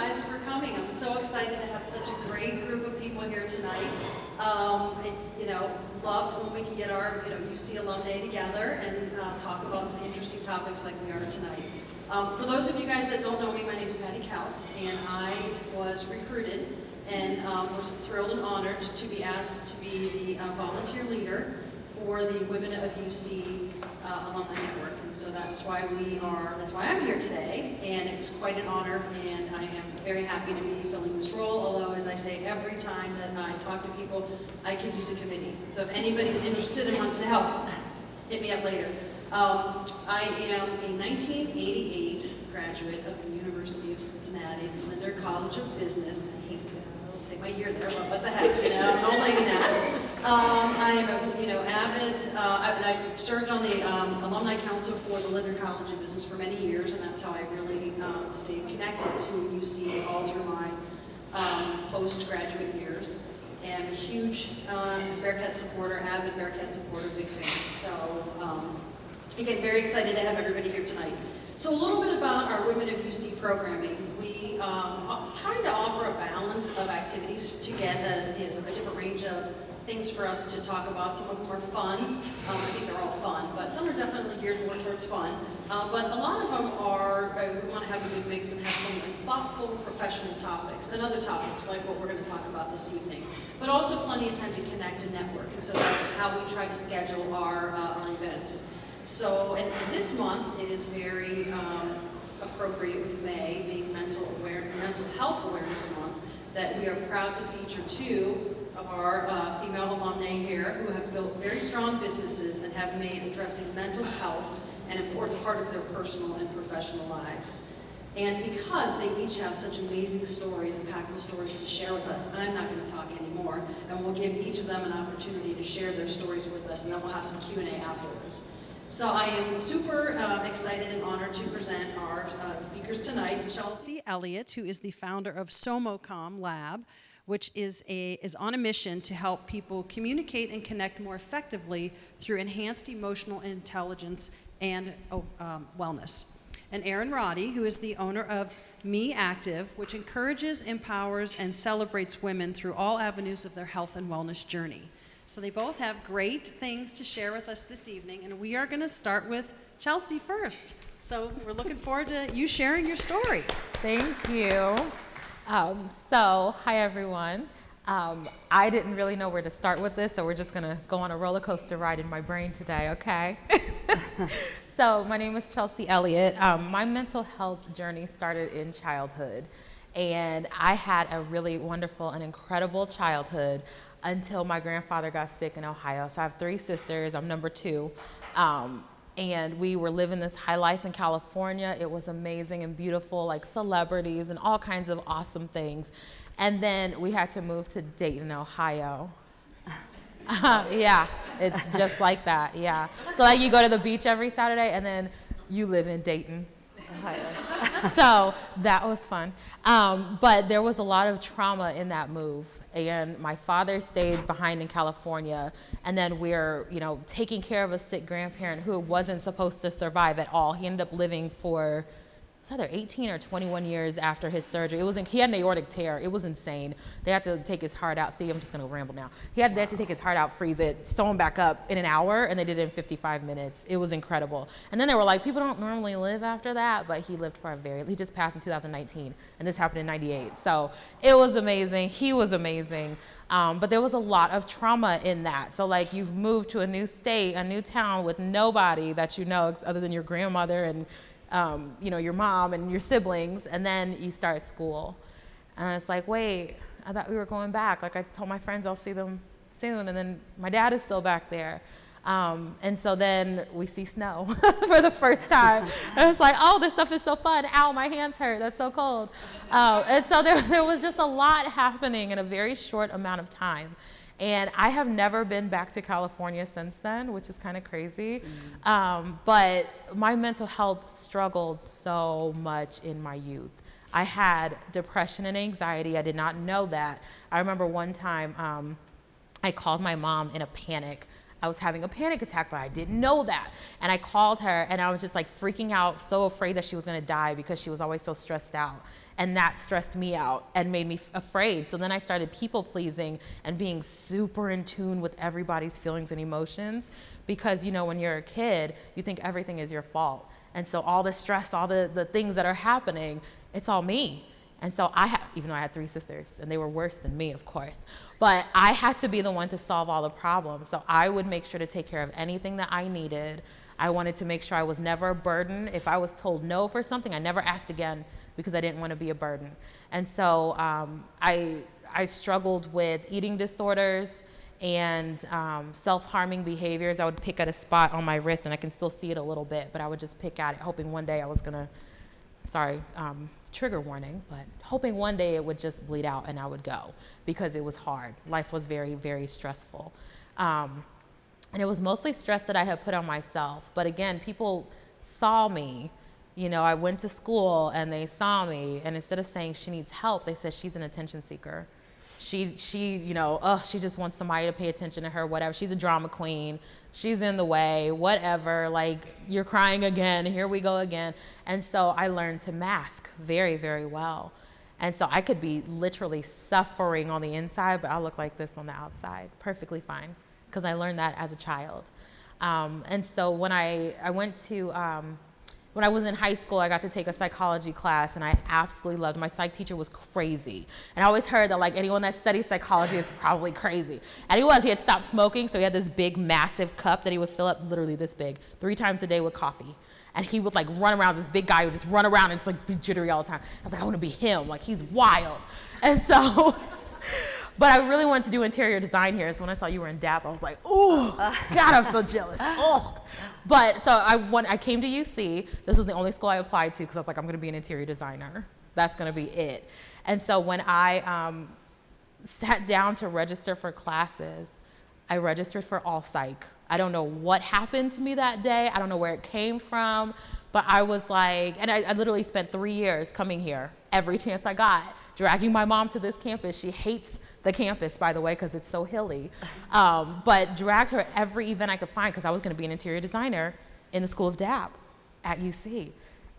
guys for coming. I'm so excited to have such a great group of people here tonight. Loved when we can get our UC alumni together and talk about some interesting topics like we are tonight. For those of you guys that don't know me, my name is Patty Couts, and I was recruited and was thrilled and honored to be asked to be the volunteer leader for the Women of UC Alumni Network. And so that's why I'm here today, and it was quite an honor, and I am very happy to be filling this role, although as I say every time that I talk to people, I could use a committee. So if anybody's interested and wants to help, hit me up later. I am a 1988 graduate of the University of Cincinnati, Linder College of Business. I hate to say my year there, but what the heck, I'm an old lady now. I am avid, I served on the Alumni Council for the Linder College of Business for many years, and that's how I really stayed connected to UC all through my postgraduate years. And a huge Bearcat supporter, avid Bearcat supporter, big fan. So again, very excited to have everybody here tonight. So a little bit about our Women of UC programming. We trying to offer a balance of activities to get a different range of things for us to talk about. Some of them are fun. I think they're all fun, but some are definitely geared more towards fun. But a lot of them are, we want to have a good mix and have some thoughtful professional topics and other topics like what we're going to talk about this evening. But also plenty of time to connect and network. And so that's how we try to schedule our events. So, and this month it is very appropriate with May being Mental Health Awareness Month, that we are proud to feature two of our female alumni here who have built very strong businesses and have made addressing mental health an important part of their personal and professional lives. And because they each have such amazing stories, impactful stories to share with us, I'm not going to talk anymore, and we'll give each of them an opportunity to share their stories with us, and then we'll have some Q&A afterwards. So I am super excited and honored to present our speakers tonight. Chelsea Elliott, who is the founder of SomoCom Lab, which is on a mission to help people communicate and connect more effectively through enhanced emotional intelligence and wellness. And Erin Roddy, who is the owner of Me Active, which encourages, empowers, and celebrates women through all avenues of their health and wellness journey. So they both have great things to share with us this evening, and we are going to start with Chelsea first. So we're looking forward to you sharing your story. Thank you. Hi everyone. I didn't really know where to start with this, so we're just going to go on a roller coaster ride in my brain today, okay? So my name is Chelsea Elliott. My mental health journey started in childhood, and I had a really wonderful and incredible childhood until my grandfather got sick in Ohio. So I have 3 sisters, I'm number 2. And we were living this high life in California. It was amazing and beautiful, like celebrities and all kinds of awesome things. And then we had to move to Dayton, Ohio. Yeah, it's just like that, yeah. So like you go to the beach every Saturday and then you live in Dayton, Ohio. So that was fun. But there was a lot of trauma in that move. And my father stayed behind in California, and then we're, taking care of a sick grandparent who wasn't supposed to survive at all. He ended up living for, it's either 18 or 21 years after his surgery. He had an aortic tear. It was insane. They had to take his heart out. See, I'm just going to ramble now. They had to take his heart out, freeze it, sew him back up in an hour, and they did it in 55 minutes. It was incredible. And then they were like, people don't normally live after that, but he lived for he just passed in 2019, and this happened in 98. So it was amazing. He was amazing. But there was a lot of trauma in that. So like you've moved to a new state, a new town with nobody that you know other than your grandmother and your mom and your siblings, and then you start school. And it's like, wait, I thought we were going back. Like I told my friends I'll see them soon, and then my dad is still back there. And so then we see snow for the first time. And it's like, oh, this stuff is so fun. Ow, my hands hurt. That's so cold. And so there was just a lot happening in a very short amount of time. And I have never been back to California since then, which is kind of crazy. But my mental health struggled so much in my youth. I had depression and anxiety. I did not know that. I remember one time I called my mom in a panic. I was having a panic attack, but I didn't know that. And I called her, and I was just like freaking out, so afraid that she was gonna die because she was always so stressed out. And that stressed me out and made me afraid. So then I started people pleasing and being super in tune with everybody's feelings and emotions, because when you're a kid, you think everything is your fault. And so all the stress, all the things that are happening, it's all me. And so even though I had 3 sisters, and they were worse than me, of course, but I had to be the one to solve all the problems. So I would make sure to take care of anything that I needed. I wanted to make sure I was never a burden. If I was told no for something, I never asked again, because I didn't want to be a burden. And so I struggled with eating disorders and self-harming behaviors. I would pick at a spot on my wrist, and I can still see it a little bit, but I would just pick at it, hoping one day I was gonna, trigger warning, but hoping one day it would just bleed out and I would go, because it was hard. Life was very, very stressful. And it was mostly stress that I had put on myself. But again, people saw me. I went to school and they saw me, and instead of saying she needs help, they said she's an attention seeker. She just wants somebody to pay attention to her, whatever. She's a drama queen. She's in the way, whatever. Like, you're crying again. Here we go again. And so I learned to mask very, very well. And so I could be literally suffering on the inside, but I'll look like this on the outside, perfectly fine, because I learned that as a child. And so when I went to, when I was in high school, I got to take a psychology class, and I absolutely loved it. My psych teacher was crazy. And I always heard that, like, anyone that studies psychology is probably crazy. And he had stopped smoking, so he had this big, massive cup that he would fill up literally this big 3 times a day with coffee. And he would, like, run around, this big guy would just run around and just, like, be jittery all the time. I was like, I want to be him. Like, he's wild. And so, but I really wanted to do interior design here. So when I saw you were in DAAP, I was like, oh, God, I'm so jealous. Oh. But so I came to UC. This was the only school I applied to, because I was like, I'm going to be an interior designer. That's going to be it. And so when I sat down to register for classes, I registered for all psych. I don't know what happened to me that day. I don't know where it came from. But I was like, and I literally spent 3 years coming here every chance I got, dragging my mom to this campus. She hates the campus, by the way, because it's so hilly. But dragged her every event I could find, because I was going to be an interior designer in the School of DAAP at UC.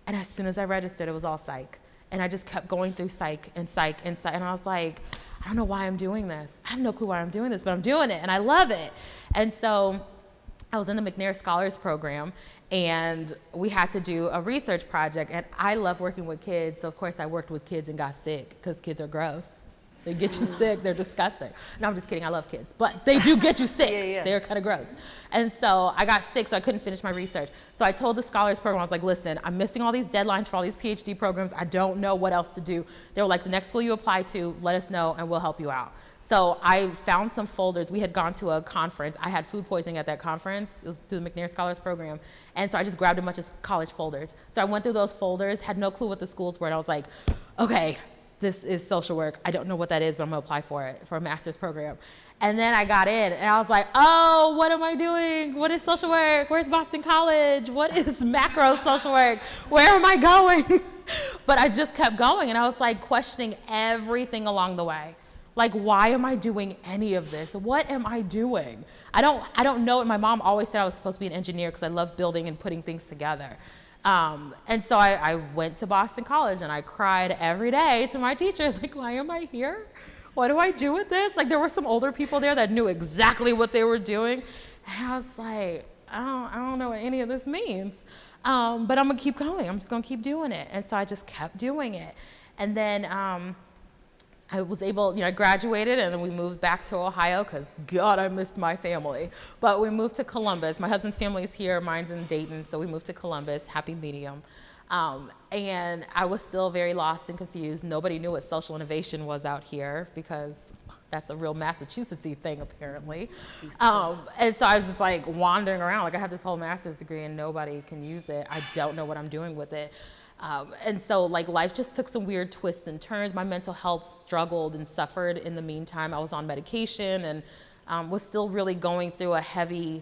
And as soon as I registered, it was all psych. And I just kept going through psych and psych and psych. And I was like, I don't know why I'm doing this. I have no clue why I'm doing this, but I'm doing it, and I love it. And so I was in the McNair Scholars Program, and we had to do a research project. And I love working with kids, so of course I worked with kids and got sick, because kids are gross. They get you sick, they're disgusting. No, I'm just kidding, I love kids, but they do get you sick. Yeah. They're kind of gross. And so I got sick, so I couldn't finish my research. So I told the Scholars Program, I was like, listen, I'm missing all these deadlines for all these PhD programs. I don't know what else to do. They were like, the next school you apply to, let us know and we'll help you out. So I found some folders. We had gone to a conference. I had food poisoning at that conference. It was through the McNair Scholars Program. And so I just grabbed a bunch of college folders. So I went through those folders, had no clue what the schools were, and I was like, okay, this is social work. I don't know what that is, but I'm gonna apply for it, for a master's program. And then I got in, and I was like, oh, what am I doing? What is social work? Where's Boston College? What is macro social work? Where am I going? But I just kept going, and I was like questioning everything along the way. Like, why am I doing any of this? What am I doing? I don't know. And my mom always said I was supposed to be an engineer, because I love building and putting things together. And so I went to Boston College, and I cried every day to my teachers, like, why am I here? What do I do with this? Like, there were some older people there that knew exactly what they were doing. And I was like, I don't know what any of this means. But I'm gonna keep going. I'm just gonna keep doing it. And so I just kept doing it. And then I was able, I graduated, and then we moved back to Ohio, because God, I missed my family. But we moved to Columbus. My husband's family is here, mine's in Dayton, so we moved to Columbus, happy medium. And I was still very lost and confused. Nobody knew what social innovation was out here, because that's a real Massachusetts-y thing, apparently. And so I was just like wandering around, like I have this whole master's degree and nobody can use it. I don't know what I'm doing with it. And so like life just took some weird twists and turns. My mental health struggled and suffered in the meantime. I was on medication and was still really going through a heavy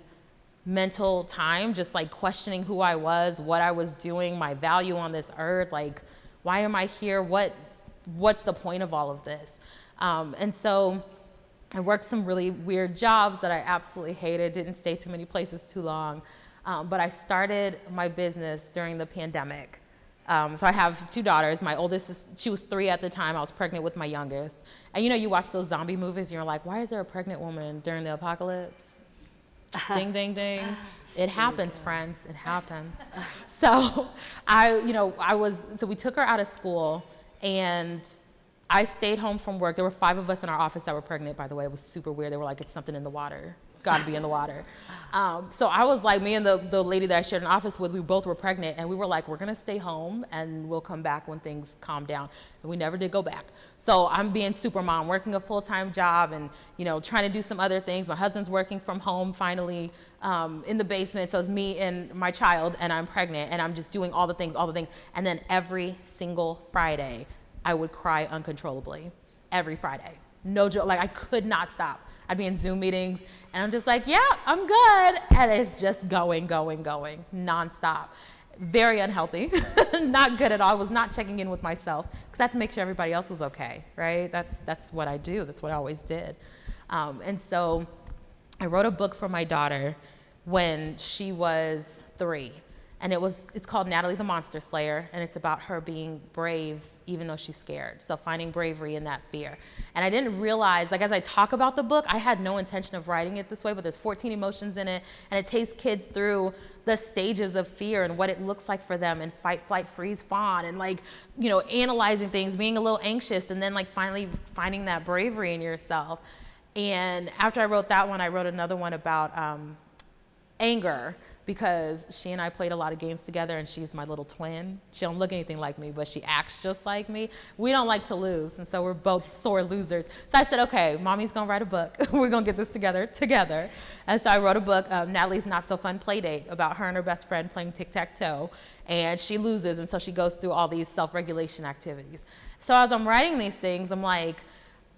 mental time, just like questioning who I was, what I was doing, my value on this earth, like why am I here? What's the point of all of this? And so I worked some really weird jobs that I absolutely hated, didn't stay too many places too long. But I started my business during the pandemic. So I have 2 daughters. My oldest, she was 3 at the time. I was pregnant with my youngest. And you watch those zombie movies and you're like, why is there a pregnant woman during the apocalypse? Ding, ding, ding. It happens, friends. It happens. So we took her out of school and I stayed home from work. There were 5 of us in our office that were pregnant, by the way. It was super weird. They were like, it's something in the water. It's got to be in the water. So I was like, me and the lady that I shared an office with, we both were pregnant. And we were like, we're going to stay home and we'll come back when things calm down. And we never did go back. So I'm being super mom, working a full-time job and, trying to do some other things. My husband's working from home finally in the basement. So it's me and my child and I'm pregnant and I'm just doing all the things. And then every single Friday, I would cry uncontrollably every Friday. No joke, like I could not stop. I'd be in Zoom meetings and I'm just like, yeah, I'm good. And it's just going, nonstop. Very unhealthy, not good at all. I was not checking in with myself because I had to make sure everybody else was okay, right? That's what I do. That's what I always did. And so I wrote a book for my daughter when she was 3. And it's called Natalie the Monster Slayer, and it's about her being brave even though she's scared. So finding bravery in that fear. And I didn't realize, like as I talk about the book, I had no intention of writing it this way, but there's 14 emotions in it, and it takes kids through the stages of fear and what it looks like for them, and fight, flight, freeze, fawn, and analyzing things, being a little anxious, and then finally finding that bravery in yourself. And after I wrote that one, I wrote another one about anger, because she and I played a lot of games together and she's my little twin. She don't look anything like me, but she acts just like me. We don't like to lose, and so we're both sore losers. So I said, okay, mommy's gonna write a book. We're gonna get this together. And so I wrote a book, Natalie's Not So Fun Playdate, about her and her best friend playing tic-tac-toe, and she loses, and so she goes through all these self-regulation activities. So as I'm writing these things, I'm like,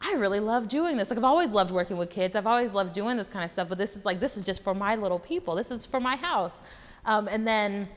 I really love doing this. I've always loved working with kids. I've always loved doing this kind of stuff, but this is just for my little people. This is for my house. And then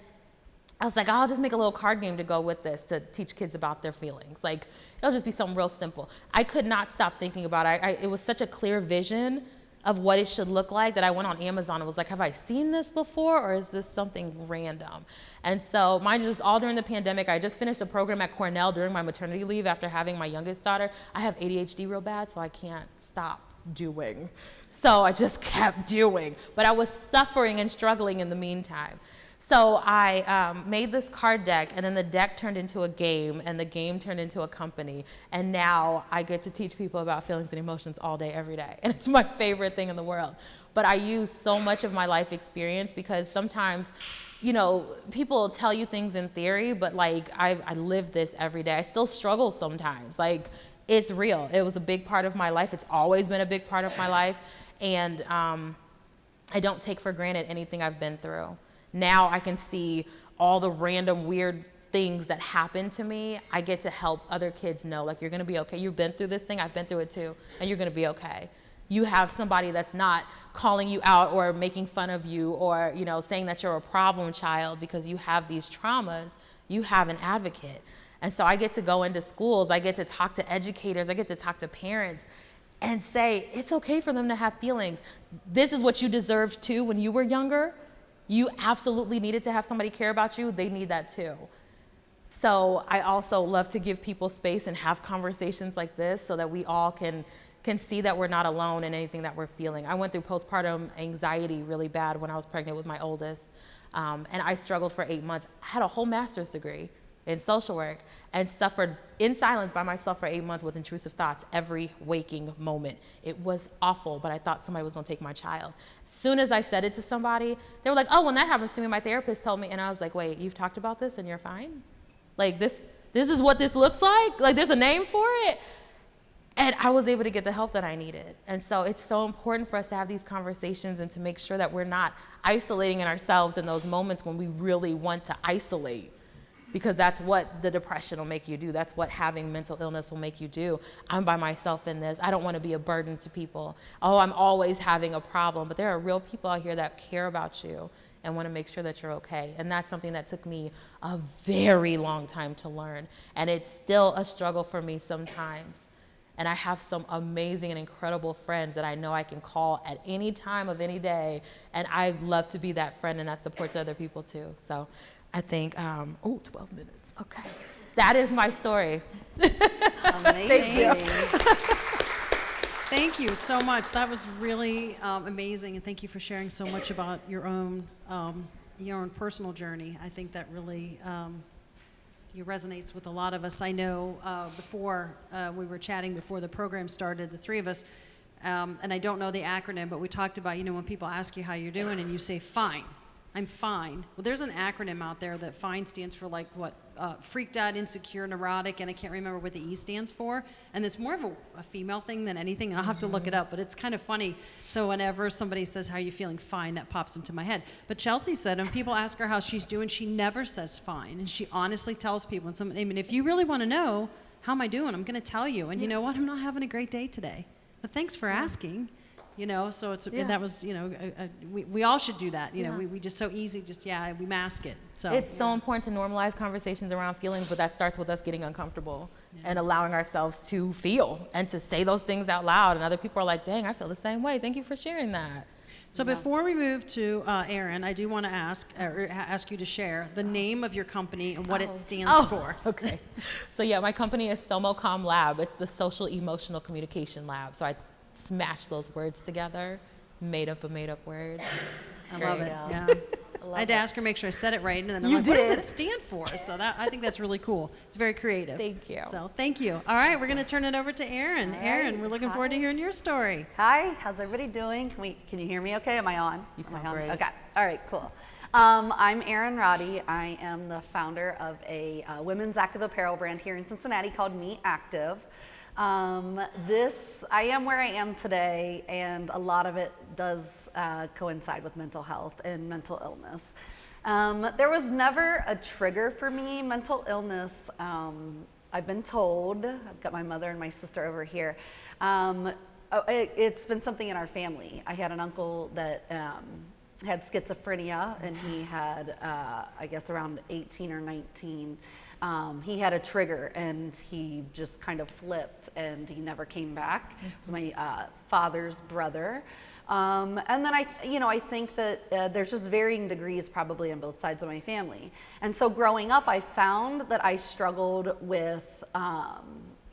I was like, I'll just make a little card game to go with this to teach kids about their feelings. It'll just be something real simple. I could not stop thinking about it. It was such a clear vision of what it should look like that I went on Amazon and was like, have I seen this before, or is this something random? And so mine is all during the pandemic. I just finished a program at Cornell during my maternity leave after having my youngest daughter. I have ADHD real bad, so I can't stop doing. So I just kept doing, but I was suffering and struggling in the meantime. So I made this card deck, and then the deck turned into a game, and the game turned into a company. And now I get to teach people about feelings and emotions all day, every day. And it's my favorite thing in the world. But I use so much of my life experience because sometimes, people tell you things in theory, but I live this every day. I still struggle sometimes. It's real. It was a big part of my life. It's always been a big part of my life. And I don't take for granted anything I've been through. Now I can see all the random weird things that happen to me. I get to help other kids know, you're going to be okay. You've been through this thing. I've been through it too. And you're going to be okay. You have somebody that's not calling you out or making fun of you or, saying that you're a problem child because you have these traumas. You have an advocate. And so I get to go into schools. I get to talk to educators. I get to talk to parents and say, it's okay for them to have feelings. This is what you deserved too when you were younger. You absolutely needed to have somebody care about you. They need that too. So I also love to give people space and have conversations like this so that we all can see that we're not alone in anything that we're feeling. I went through postpartum anxiety really bad when I was pregnant with my oldest. And I struggled for 8 months. I had a whole master's degree in social work and suffered in silence by myself for 8 months with intrusive thoughts every waking moment. It was awful, but I thought somebody was gonna take my child. As soon as I said it to somebody, they were like, oh, when that happens to me, my therapist told me, and I was like, wait, you've talked about this and you're fine? This is what this looks like? There's a name for it? And I was able to get the help that I needed. And so it's so important for us to have these conversations and to make sure that we're not isolating ourselves in those moments when we really want to isolate. Because that's what the depression will make you do. That's what having mental illness will make you do. I'm by myself in this. I don't want to be a burden to people. Oh, I'm always having a problem. But there are real people out here that care about you and want to make sure that you're okay. And that's something that took me a very long time to learn. And it's still a struggle for me sometimes. And I have some amazing and incredible friends that I know I can call at any time of any day. And I love to be that friend and that support to other people too. So I think, 12 minutes. Okay. That is my story. Amazing. Thank you. Thank you so much. That was really amazing, and thank you for sharing so much about your own personal journey. I think that really resonates with a lot of us. I know before we were chatting before the program started, the three of us, and I don't know the acronym, but we talked about, when people ask you how you're doing and you say, fine, I'm fine. Well, there's an acronym out there that FINE stands for freaked out, insecure, neurotic, and I can't remember what the E stands for. And it's more of a female thing than anything, and I'll have to look it up, but it's kind of funny. So whenever somebody says, how are you feeling? Fine, that pops into my head. But Chelsea said, when people ask her how she's doing, she never says fine. And she honestly tells people, if you really want to know, how am I doing? I'm going to tell you. And you know what? I'm not having a great day today. But thanks for asking. So it's, and that was, we all should do that. We just so easy, we mask it. So it's so important to normalize conversations around feelings, but that starts with us getting uncomfortable and allowing ourselves to feel and to say those things out loud. And other people are like, dang, I feel the same way. Thank you for sharing that. So before we move to Erin, I do want to ask you to share the name of your company and what it stands for. Okay. So my company is SomoCom Lab. It's the Social Emotional Communication Lab. So I smash those words together, made up word. I love it. Yeah. I had to ask her, make sure I said it right, and then I'm what does it stand for? So I think that's really cool. It's very creative. Thank you. So thank you. All right, we're going to turn it over to Erin. Erin, we're looking forward to hearing your story. Hi, how's everybody doing? Can you hear me okay? Am I on? You sound great. Okay, all right, cool. I'm Erin Roddy. I am the founder of a women's active apparel brand here in Cincinnati called Me Active. I am where I am today, and a lot of it does coincide with mental health and mental illness. There was never a trigger for me. Mental illness, I've been told, I've got my mother and my sister over here, it's been something in our family. I had an uncle that had schizophrenia, and he had, I guess around 18 or 19, he had a trigger and he just kind of flipped and he never came back. It was my father's brother. And then I think that there's just varying degrees probably on both sides of my family. And so growing up, I found that I struggled with,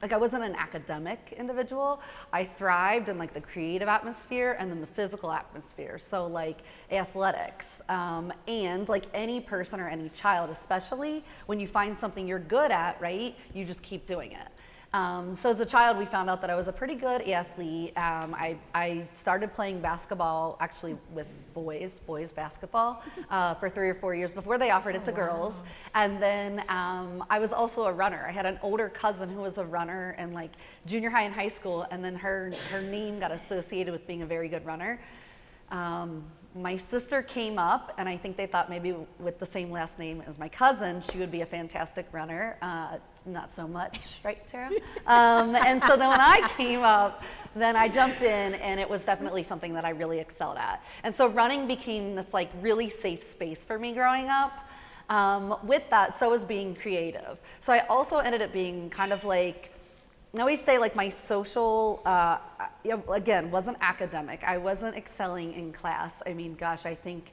I wasn't an academic individual. I thrived in the creative atmosphere and then the physical atmosphere. So athletics, and any person or any child, especially when you find something you're good at, right? You just keep doing it. So as a child, we found out that I was a pretty good athlete. I started playing basketball, actually with boys basketball, for 3 or 4 years before they offered it to girls. And then I was also a runner. I had an older cousin who was a runner in junior high and high school, and then her name got associated with being a very good runner. My sister came up, and I think they thought maybe with the same last name as my cousin, she would be a fantastic runner. Not so much, right, Tara? And so then when I came up, then I jumped in, and it was definitely something that I really excelled at. And so running became this really safe space for me growing up. With that, so was being creative. So I also ended up being kind of I always say my social, again, wasn't academic. I wasn't excelling in class. I mean, gosh, I think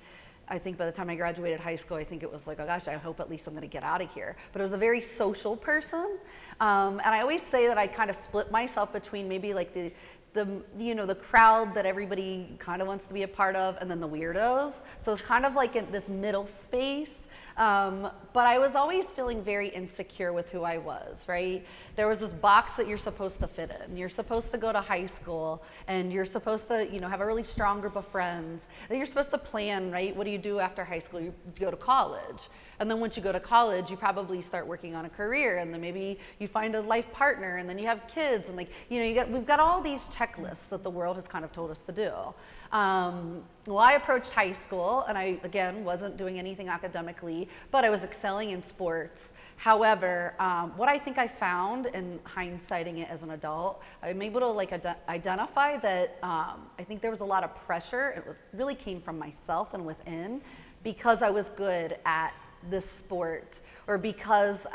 by the time I graduated high school, I think it was oh gosh, I hope at least I'm gonna get out of here. But I was a very social person. And I always say that I kind of split myself between maybe the crowd that everybody kind of wants to be a part of, and then the weirdos. So it's kind of in this middle space. But I was always feeling very insecure with who I was, right? There was this box that you're supposed to fit in. You're supposed to go to high school, and you're supposed to, have a really strong group of friends. And you're supposed to plan, right? What do you do after high school? You go to college. And then once you go to college, you probably start working on a career, and then maybe you find a life partner, and then you have kids, and we've got all these checklists that the world has kind of told us to do. Well, I approached high school, and I, again, wasn't doing anything academically, but I was excelling in sports. However, what I think I found in hindsighting it as an adult, I'm able to identify that I think there was a lot of pressure. It really came from myself and within, because I was good at this sport, or because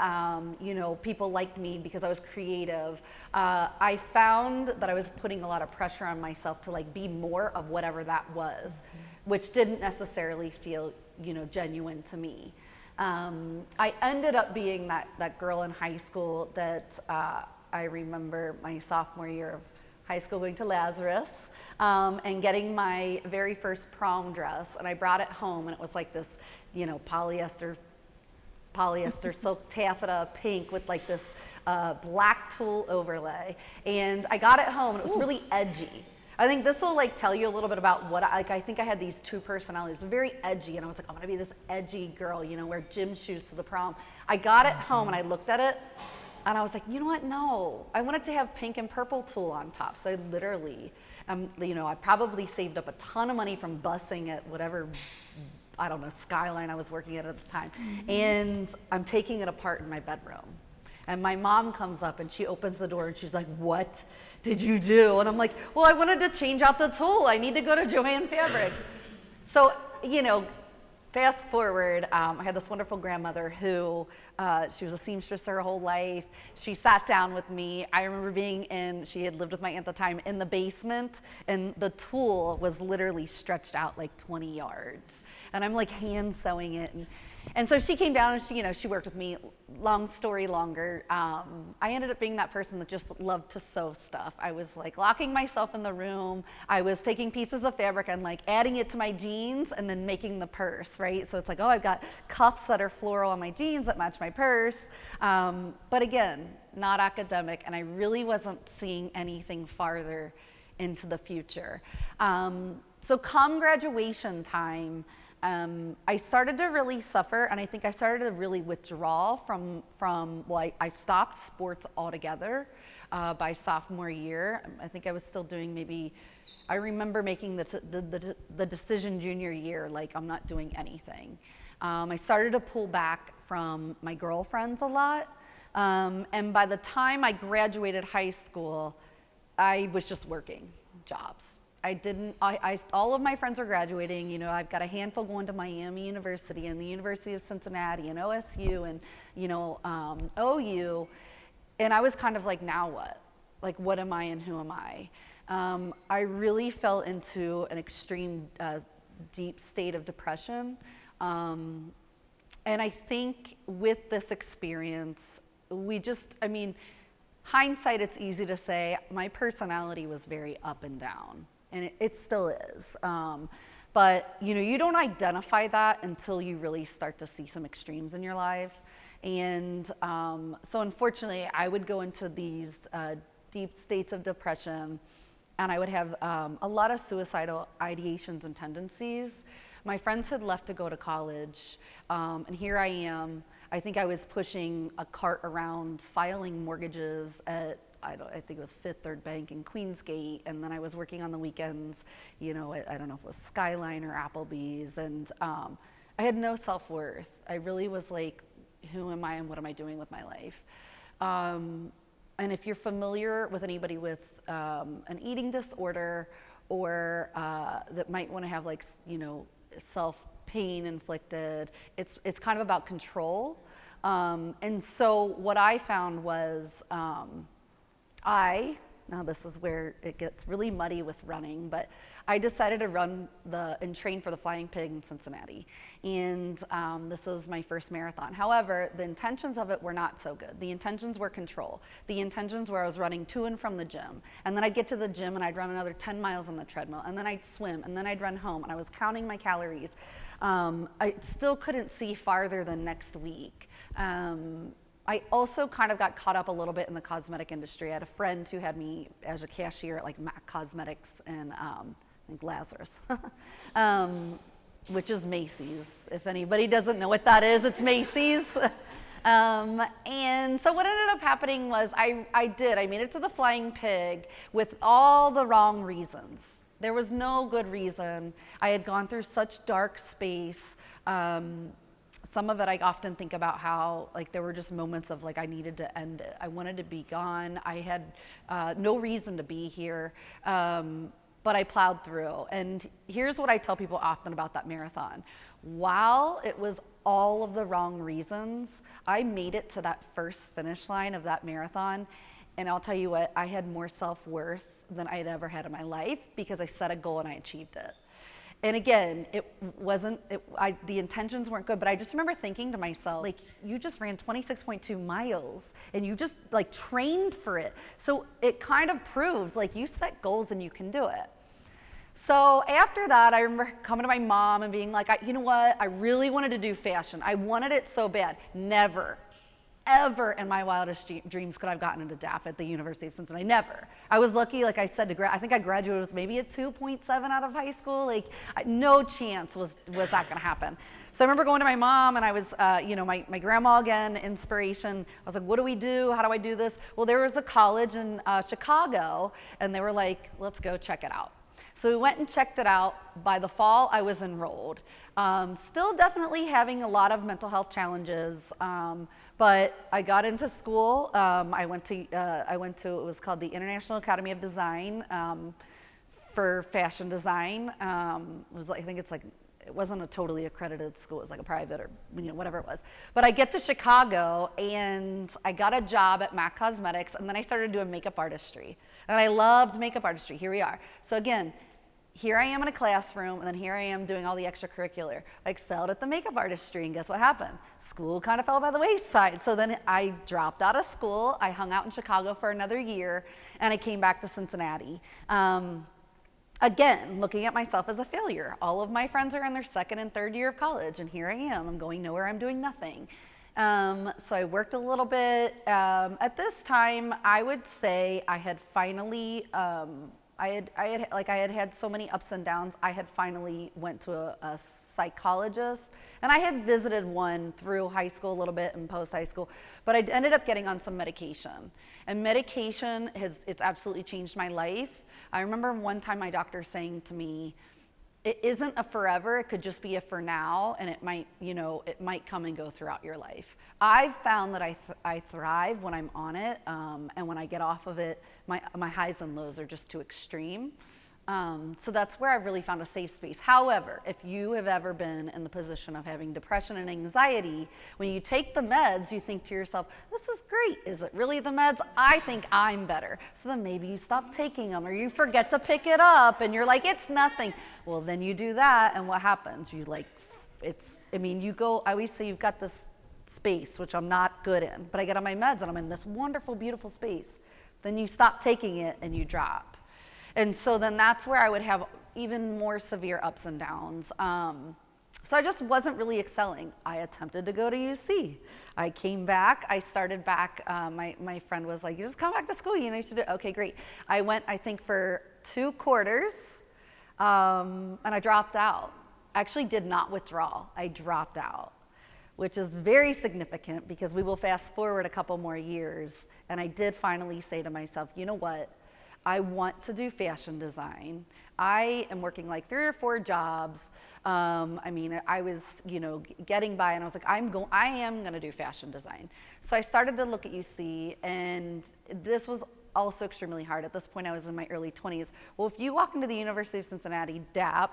people liked me because I was creative. I found that I was putting a lot of pressure on myself to like be more of whatever that was, which didn't necessarily feel genuine to me. I ended up being that girl in high school that I remember my sophomore year of high school going to Lazarus and getting my very first prom dress, and I brought it home, and it was like this polyester silk taffeta pink with like this black tulle overlay, and I got it home, and it was really edgy. I think this will like tell you a little bit about what I think I had these two personalities, very edgy, and I was like, I'm gonna be this edgy girl, wear gym shoes to the prom. I got it home and I looked at it and I was like, you know what, no, I wanted to have pink and purple tulle on top. So I literally, I probably saved up a ton of money from busing at whatever, I don't know, Skyline I was working at the time. And I'm taking it apart in my bedroom. And my mom comes up and she opens the door and she's like, what did you do? And I'm like, well, I wanted to change out the tulle. I need to go to Joann Fabrics. So, fast forward, I had this wonderful grandmother who, she was a seamstress her whole life. She sat down with me. I remember she had lived with my aunt at the time, in the basement, and the tulle was literally stretched out like 20 yards. And I'm like hand sewing it. And so she came down and she worked with me. Long story longer, I ended up being that person that just loved to sew stuff. I was like locking myself in the room. I was taking pieces of fabric and like adding it to my jeans and then making the purse, right? So it's like, oh, I've got cuffs that are floral on my jeans that match my purse. But again, not academic, and I really wasn't seeing anything farther into the future. So come graduation time, I started to really suffer, and I think I started to really withdraw from I stopped sports altogether by sophomore year. I think I was still doing I remember making the decision junior year, like I'm not doing anything. I started to pull back from my girlfriends a lot, and by the time I graduated high school, I was just working jobs. All of my friends are graduating. I've got a handful going to Miami University and the University of Cincinnati and OSU and, OU. And I was kind of like, now what? Like, what am I and who am I? I really fell into an extreme, deep state of depression. And I think with this experience, hindsight, it's easy to say my personality was very up and down. And it still is. But you don't identify that until you really start to see some extremes in your life. And so unfortunately, I would go into these deep states of depression, and I would have a lot of suicidal ideations and tendencies. My friends had left to go to college, and here I am. I think I was pushing a cart around, filing mortgages at I think it was Fifth Third Bank in Queensgate, and then I was working on the weekends, I don't know if it was Skyline or Applebee's, and I had no self-worth. I really was like, who am I and what am I doing with my life? And if you're familiar with anybody with an eating disorder or that might want to have self-pain inflicted, it's kind of about control. And so what I found was, now this is where it gets really muddy with running, but I decided to run and train for the Flying Pig in Cincinnati. And this was my first marathon. However, the intentions of it were not so good. The intentions were control. The intentions were I was running to and from the gym. And then I'd get to the gym and I'd run another 10 miles on the treadmill. And then I'd swim. And then I'd run home. And I was counting my calories. I still couldn't see farther than next week. I also kind of got caught up a little bit in the cosmetic industry. I had a friend who had me as a cashier at MAC Cosmetics in I think Lazarus, which is Macy's. If anybody doesn't know what that is, it's Macy's. And so what ended up happening was I made it to the Flying Pig with all the wrong reasons. There was no good reason. I had gone through such dark space. Some of it I often think about how there were just moments of I needed to end it. I wanted to be gone. I had no reason to be here. but I plowed through. And here's what I tell people often about that marathon. While it was all of the wrong reasons, I made it to that first finish line of that marathon. And I'll tell you what, I had more self-worth than I'd ever had in my life because I set a goal and I achieved it. And again, the intentions weren't good, but I just remember thinking to myself, like, you just ran 26.2 miles and you just like trained for it. So it kind of proved like you set goals and you can do it. So after that, I remember coming to my mom and being like, you know what? I really wanted to do fashion. I wanted it so bad. Never, ever in my wildest dreams could I have gotten into DAAP at the University of Cincinnati. Never. I was lucky, like I said, I think I graduated with maybe a 2.7 out of high school. Like, no chance was that going to happen. So I remember going to my mom, and I was, my grandma again, inspiration. I was like, what do we do? How do I do this? Well, there was a college in Chicago, and they were like, let's go check it out. So we went and checked it out. By the fall, I was enrolled. Still definitely having a lot of mental health challenges, but I got into school. I went to, it was called the International Academy of Design for fashion design. It wasn't a totally accredited school. It was like a private or whatever it was. But I get to Chicago and I got a job at MAC Cosmetics, and then I started doing makeup artistry. And I loved makeup artistry. Here we are. So again, here I am in a classroom, and then here I am doing all the extracurricular. I excelled at the makeup artistry, and guess what happened? School kind of fell by the wayside. So then I dropped out of school. I hung out in Chicago for another year, and I came back to Cincinnati. Again, looking at myself as a failure. All of my friends are in their second and third year of college, and here I am. I'm going nowhere. I'm doing nothing. So I worked a little bit. At this time, I would say I had finally, I had had so many ups and downs. I had finally went to a psychologist, and I had visited one through high school a little bit and post high school, but I ended up getting on some medication. And medication it's absolutely changed my life. I remember one time my doctor saying to me, it isn't a forever, it could just be a for now, and it might come and go throughout your life. I've found that I thrive when I'm on it, and when I get off of it, my highs and lows are just too extreme. So that's where I've really found a safe space. However, if you have ever been in the position of having depression and anxiety, when you take the meds, you think to yourself, this is great. Is it really the meds? I think I'm better. So then maybe you stop taking them, or you forget to pick it up, and you're like, it's nothing. Well, then you do that, and what happens? You go, I always say you've got this space, which I'm not good in, but I get on my meds, and I'm in this wonderful, beautiful space. Then you stop taking it, and you drop. And so then that's where I would have even more severe ups and downs. So I just wasn't really excelling. I attempted to go to UC. I came back, I started back, my friend was like, you just come back to school, you should do it. Okay, great. I went, I think for 2 quarters, and I dropped out. I actually did not withdraw, I dropped out, which is very significant because we will fast forward a couple more years. And I did finally say to myself, you know what? I want to do fashion design. I am working like 3 or 4 jobs. I was, getting by, and I was like, I am going to do fashion design. So I started to look at UC, and this was also extremely hard. At this point, I was in my early 20s. Well, if you walk into the University of Cincinnati, DAAP,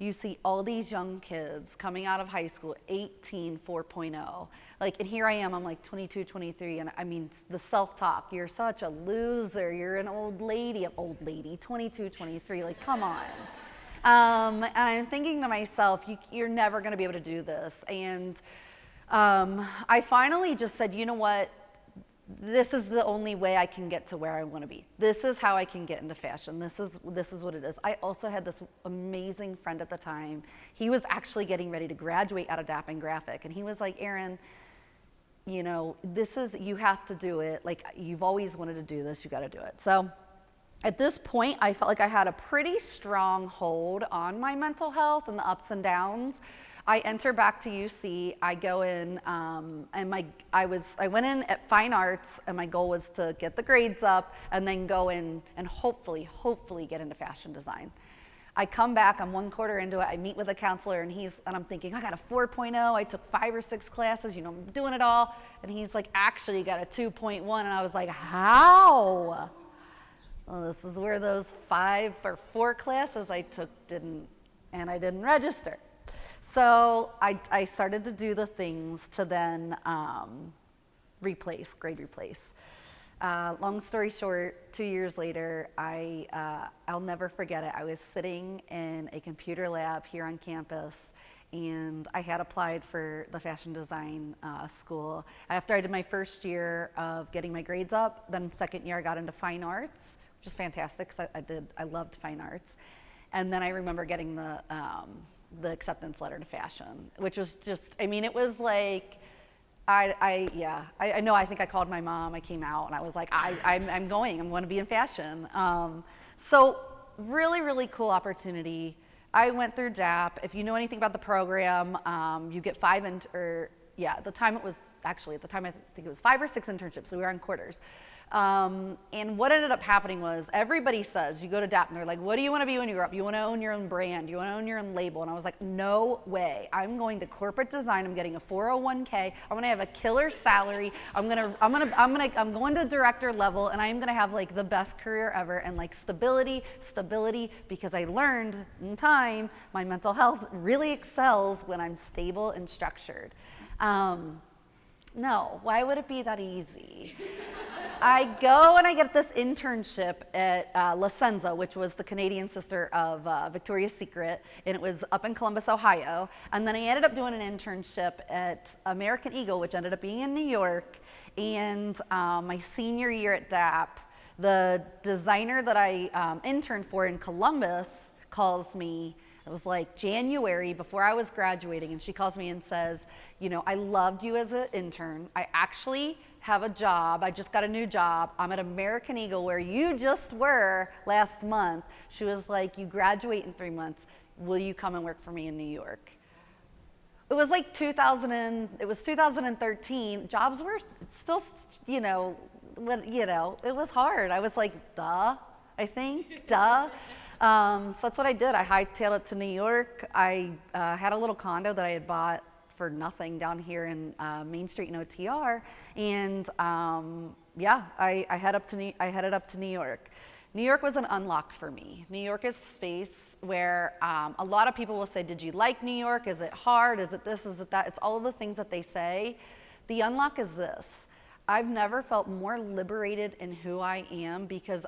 you see all these young kids coming out of high school, 18, 4.0. And here I am, I'm like 22, 23, and the self-talk, you're such a loser, you're an old lady, 22, 23, come on. And I'm thinking to myself, you're never gonna be able to do this. And I finally just said, you know what? This is the only way I can get to where I want to be. This is how I can get into fashion. This is what it is. I also had this amazing friend at the time. He was actually getting ready to graduate out of DAAP in graphic, and he was like, Erin, you have to do it. You've always wanted to do this, you got to do it. So at this point, I felt like I had a pretty strong hold on my mental health and the ups and downs. I enter back to UC, I go in, and I went in at fine arts, and my goal was to get the grades up and then go in and hopefully get into fashion design. I come back, I'm 1 quarter into it, I meet with a counselor, and I'm thinking, I got a 4.0, I took 5 or 6 classes, I'm doing it all. And he's like, actually, you got a 2.1, and I was like, how? well, this is where those 5 or 4 classes I took I didn't register. So I started to do the things to then grade replace. Long story short, 2 years later, I'll never forget it. I was sitting in a computer lab here on campus, and I had applied for the fashion design school. After I did my first year of getting my grades up, then second year I got into fine arts, which is fantastic because I loved fine arts. And then I remember getting the acceptance letter to fashion, which was just, I mean, it was like, I know, I think I called my mom, I came out and I was like, I'm going to be in fashion. So really, really cool opportunity. I went through DAAP. If you know anything about the program, you get at the time I think it was 5 or 6 internships, so we were on quarters. And what ended up happening was everybody says, you go to DAAP and they're like, what do you want to be when you grow up? You want to own your own brand. You want to own your own label. And I was like, no way. I'm going to corporate design. I'm getting a 401k. I'm going to have a killer salary. I'm going to director level, and I'm going to have like the best career ever, and like stability, because I learned in time my mental health really excels when I'm stable and structured. No, why would it be that easy? I go and I get this internship at La Senza, which was the Canadian sister of Victoria's Secret, and it was up in Columbus, Ohio. And then I ended up doing an internship at American Eagle, which ended up being in New York. And my senior year at DAAP, the designer that I interned for in Columbus calls me. It was like January before I was graduating, and she calls me and says, you know, I loved you as an intern. I actually have a job. I just got a new job. I'm at American Eagle where you just were last month. She was like, you graduate in 3 months. Will you come and work for me in New York? It was like 2013. Jobs were still, it was hard. I was like, duh, I think, duh. So that's what I did. I hightailed it to New York. I had a little condo that I had bought for nothing down here in Main Street in OTR, and I headed up to New York. New York was an unlock for me. New York is a space where a lot of people will say, did you like New York? Is it hard? Is it this? Is it that? It's all of the things that they say. The unlock is this. I've never felt more liberated in who I am because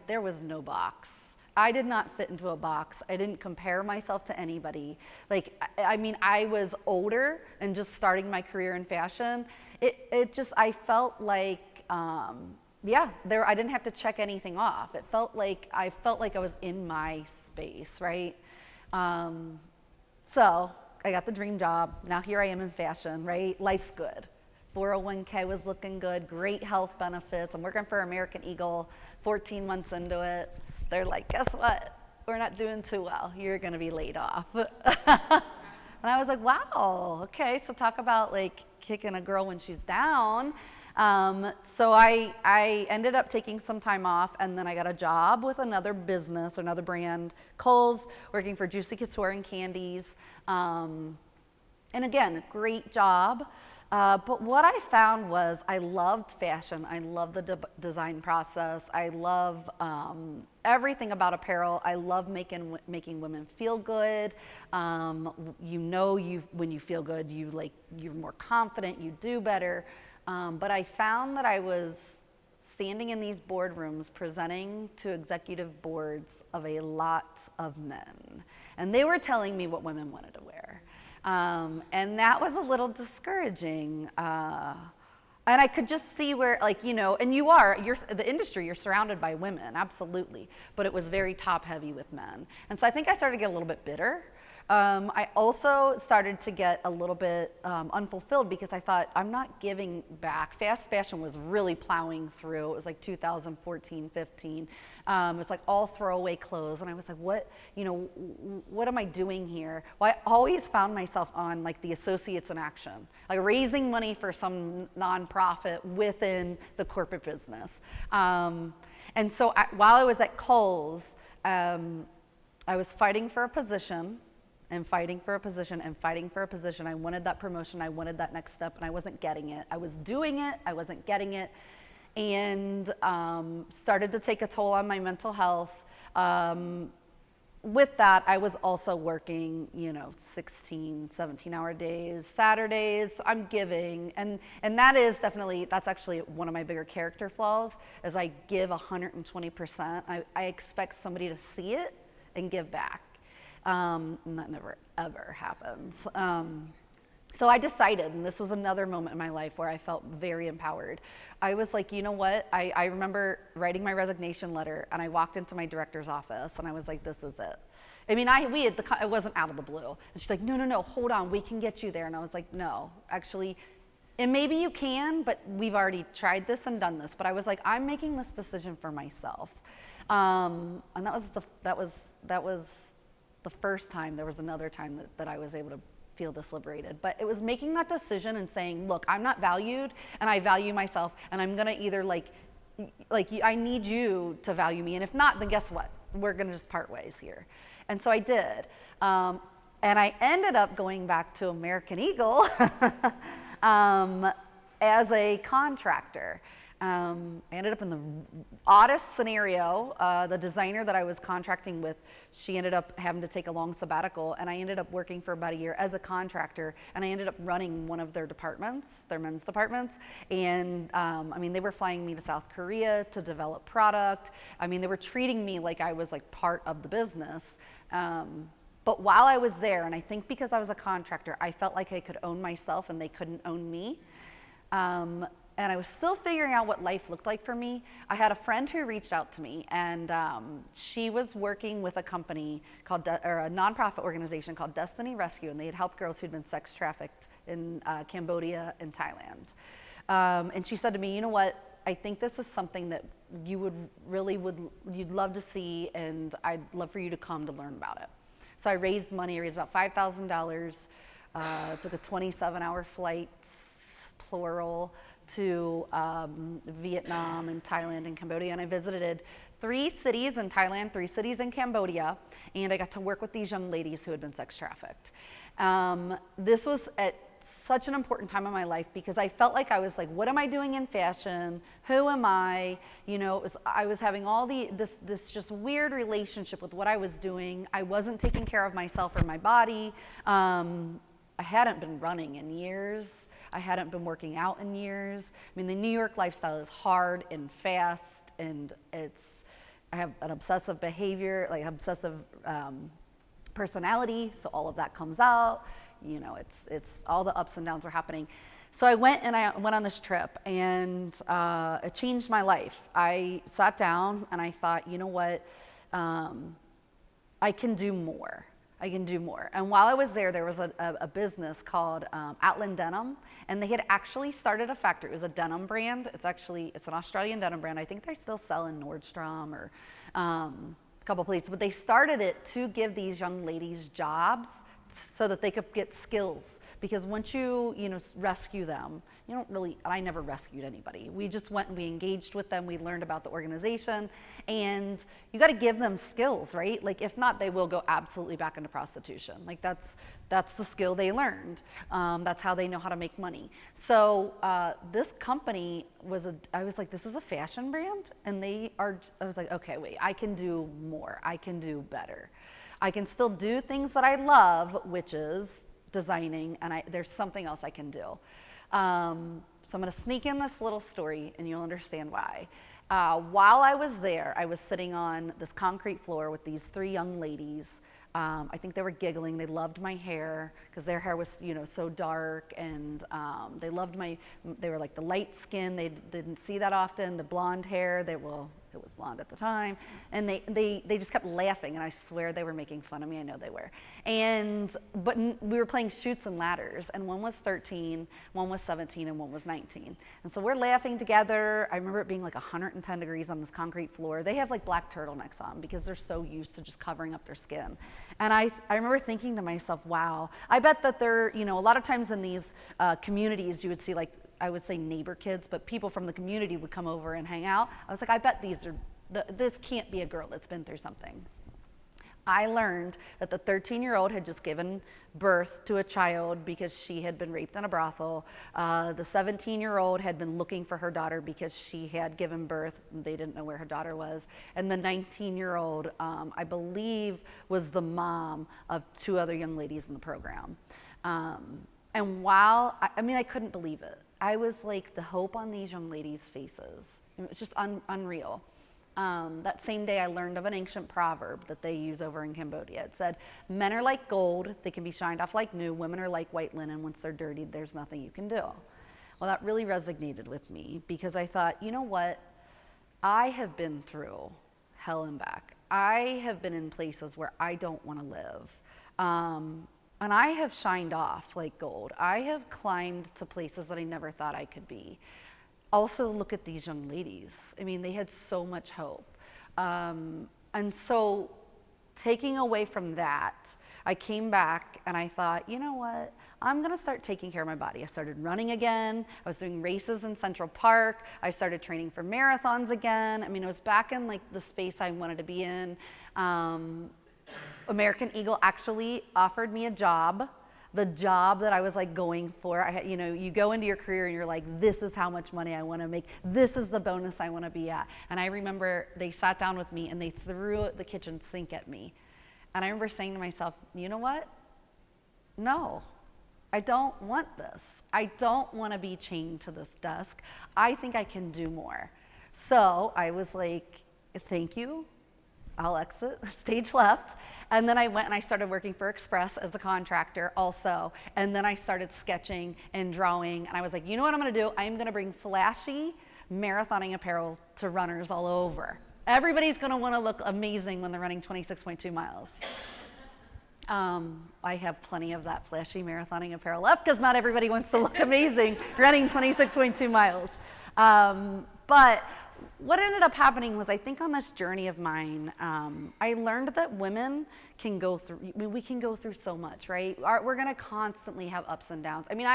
there was no box. I did not fit into a box. I didn't compare myself to anybody. I was older and just starting my career in fashion. I felt like, I didn't have to check anything off. I felt like I was in my space, right? So I got the dream job. Now here I am in fashion, right? Life's good. 401k was looking good, great health benefits. I'm working for American Eagle, 14 months into it. They're like, guess what? We're not doing too well. You're going to be laid off. And I was like, wow, okay. So talk about like kicking a girl when she's down. So I ended up taking some time off, and then I got a job with another business, another brand, Kohl's, working for Juicy Couture and Candies. And again, great job. But what I found was I loved fashion. I love the design process. I love everything about apparel. I love making women feel good. When you feel good, you're more confident, you do better. But I found that I was standing in these boardrooms presenting to executive boards of a lot of men. And they were telling me what women wanted to wear. And that was a little discouraging. And I could just see where, and the industry, you're surrounded by women, absolutely. But it was very top heavy with men. And so I think I started to get a little bit bitter. I also started to get a little bit unfulfilled because I thought, I'm not giving back. Fast fashion was really plowing through. It was like 2014, 15. It's like all throwaway clothes. And I was like, what am I doing here? Well, I always found myself on like the Associates in Action, like raising money for some nonprofit within the corporate business. And so while I was at Kohl's, I was fighting for a position. And fighting for a position and fighting for a position. I wanted that promotion, I wanted that next step, and I wasn't getting it. I was doing it, I wasn't getting it. and started to take a toll on my mental health. With that, I was also working, 16, 17-hour days, Saturdays. I'm giving, and that's actually one of my bigger character flaws, is I give 120%. I expect somebody to see it and give back, and that never, ever happens. So I decided, and this was another moment in my life where I felt very empowered. I was like, you know what? I remember writing my resignation letter, and I walked into my director's office, and I was like, this is it. I mean, it wasn't out of the blue. And she's like, no, hold on, we can get you there. And I was like, no, actually, and maybe you can, but we've already tried this and done this. But I was like, I'm making this decision for myself. And that was the first time. There was another time that I was able to feel this liberated, but it was making that decision and saying, look, I'm not valued, and I value myself, and I'm gonna either I need you to value me, and if not, then guess what? We're gonna just part ways here. And so I did, and I ended up going back to American Eagle as a contractor. I ended up in the oddest scenario. The designer that I was contracting with, she ended up having to take a long sabbatical, and I ended up working for about a year as a contractor, and I ended up running one of their departments, their men's departments. And they were flying me to South Korea to develop product. They were treating me like I was like part of the business. But while I was there, and I think because I was a contractor, I felt like I could own myself and they couldn't own me. And I was still figuring out what life looked like for me. I had a friend who reached out to me, and she was working with a company or a nonprofit organization called Destiny Rescue, and they had helped girls who'd been sex trafficked in Cambodia and Thailand. And she said to me, you know what? I think this is something that you'd love to see, and I'd love for you to come to learn about it. So I raised money. I raised about $5,000. Took a 27-hour flight, plural, to Vietnam and Thailand and Cambodia, and I visited 3 cities in Thailand, 3 cities in Cambodia, and I got to work with these young ladies who had been sex trafficked. This was at such an important time in my life because I felt like I was like, what am I doing in fashion? Who am I? I was having all this just weird relationship with what I was doing. I wasn't taking care of myself or my body. I hadn't been running in years. I hadn't been working out in years. The New York lifestyle is hard and fast, and I have an obsessive behavior, like obsessive personality, so all of that comes out. It's all the ups and downs were happening. So I went on this trip, and it changed my life. I sat down and I thought, you know what, I can do more. And while I was there was a business called Atlan Denim, and they had actually started a factory. It was a denim brand. It's an Australian denim brand. I think they still sell in Nordstrom or a couple places, but they started it to give these young ladies jobs so that they could get skills. Because once you rescue them, I never rescued anybody. We just went and we engaged with them. We learned about the organization, and you got to give them skills, right? Like if not, they will go absolutely back into prostitution. Like that's the skill they learned. That's how they know how to make money. So this company I was like, this is a fashion brand, and I was like, okay, wait, I can do more. I can do better. I can still do things that I love, which is designing, and there's something else I can do. So I'm going to sneak in this little story, and you'll understand why. While I was there, I was sitting on this concrete floor with these 3 young ladies. I think they were giggling. They loved my hair because their hair was, so dark, and they were like the light skin. They didn't see that often. The blonde hair, it was blonde at the time, and they just kept laughing, and I swear they were making fun of me. I know they were. But we were playing Chutes and Ladders, and one was 13, one was 17, and one was 19. And so we're laughing together. I remember it being like 110 degrees on this concrete floor. They have like black turtlenecks on because they're so used to just covering up their skin. And I remember thinking to myself, wow, I bet that they're, a lot of times in these communities you would see like, I would say neighbor kids, but people from the community would come over and hang out. I was like, I bet this can't be a girl that's been through something. I learned that the 13-year-old had just given birth to a child because she had been raped in a brothel. The 17-year-old had been looking for her daughter because she had given birth. They didn't know where her daughter was. And the 19-year-old, I believe, was the mom of 2 other young ladies in the program. And while, I couldn't believe it. I was like, the hope on these young ladies' faces, it was just unreal. That same day I learned of an ancient proverb that they use over in Cambodia. It said, men are like gold, they can be shined off like new. Women are like white linen, once they're dirtied, there's nothing you can do. Well, that really resonated with me because I thought, you know what? I have been through hell and back. I have been in places where I don't want to live. And I have shined off like gold. I have climbed to places that I never thought I could be. Also, look at these young ladies. I mean, they had so much hope. And so taking away from that, I came back and I thought, you know what? I'm gonna start taking care of my body. I started running again. I was doing races in Central Park. I started training for marathons again. I mean, it was back in like the space I wanted to be in. American Eagle actually offered me a job. The job that I was like going for. I had, you go into your career and you're like, this is how much money I want to make. This is the bonus I want to be at. And I remember they sat down with me and they threw the kitchen sink at me. And I remember saying to myself, you know what? No, I don't want this. I don't want to be chained to this desk. I think I can do more. So I was like, thank you. I'll exit, stage left. And then I went and I started working for Express as a contractor also. And then I started sketching and drawing. And I was like, you know what I'm gonna do? I'm gonna bring flashy marathoning apparel to runners all over. Everybody's gonna wanna look amazing when they're running 26.2 miles. I have plenty of that flashy marathoning apparel left because not everybody wants to look amazing running 26.2 miles. But what ended up happening was, I think on this journey of mine, I learned that women can go through, we can go through so much, right? We're gonna constantly have ups and downs. I mean,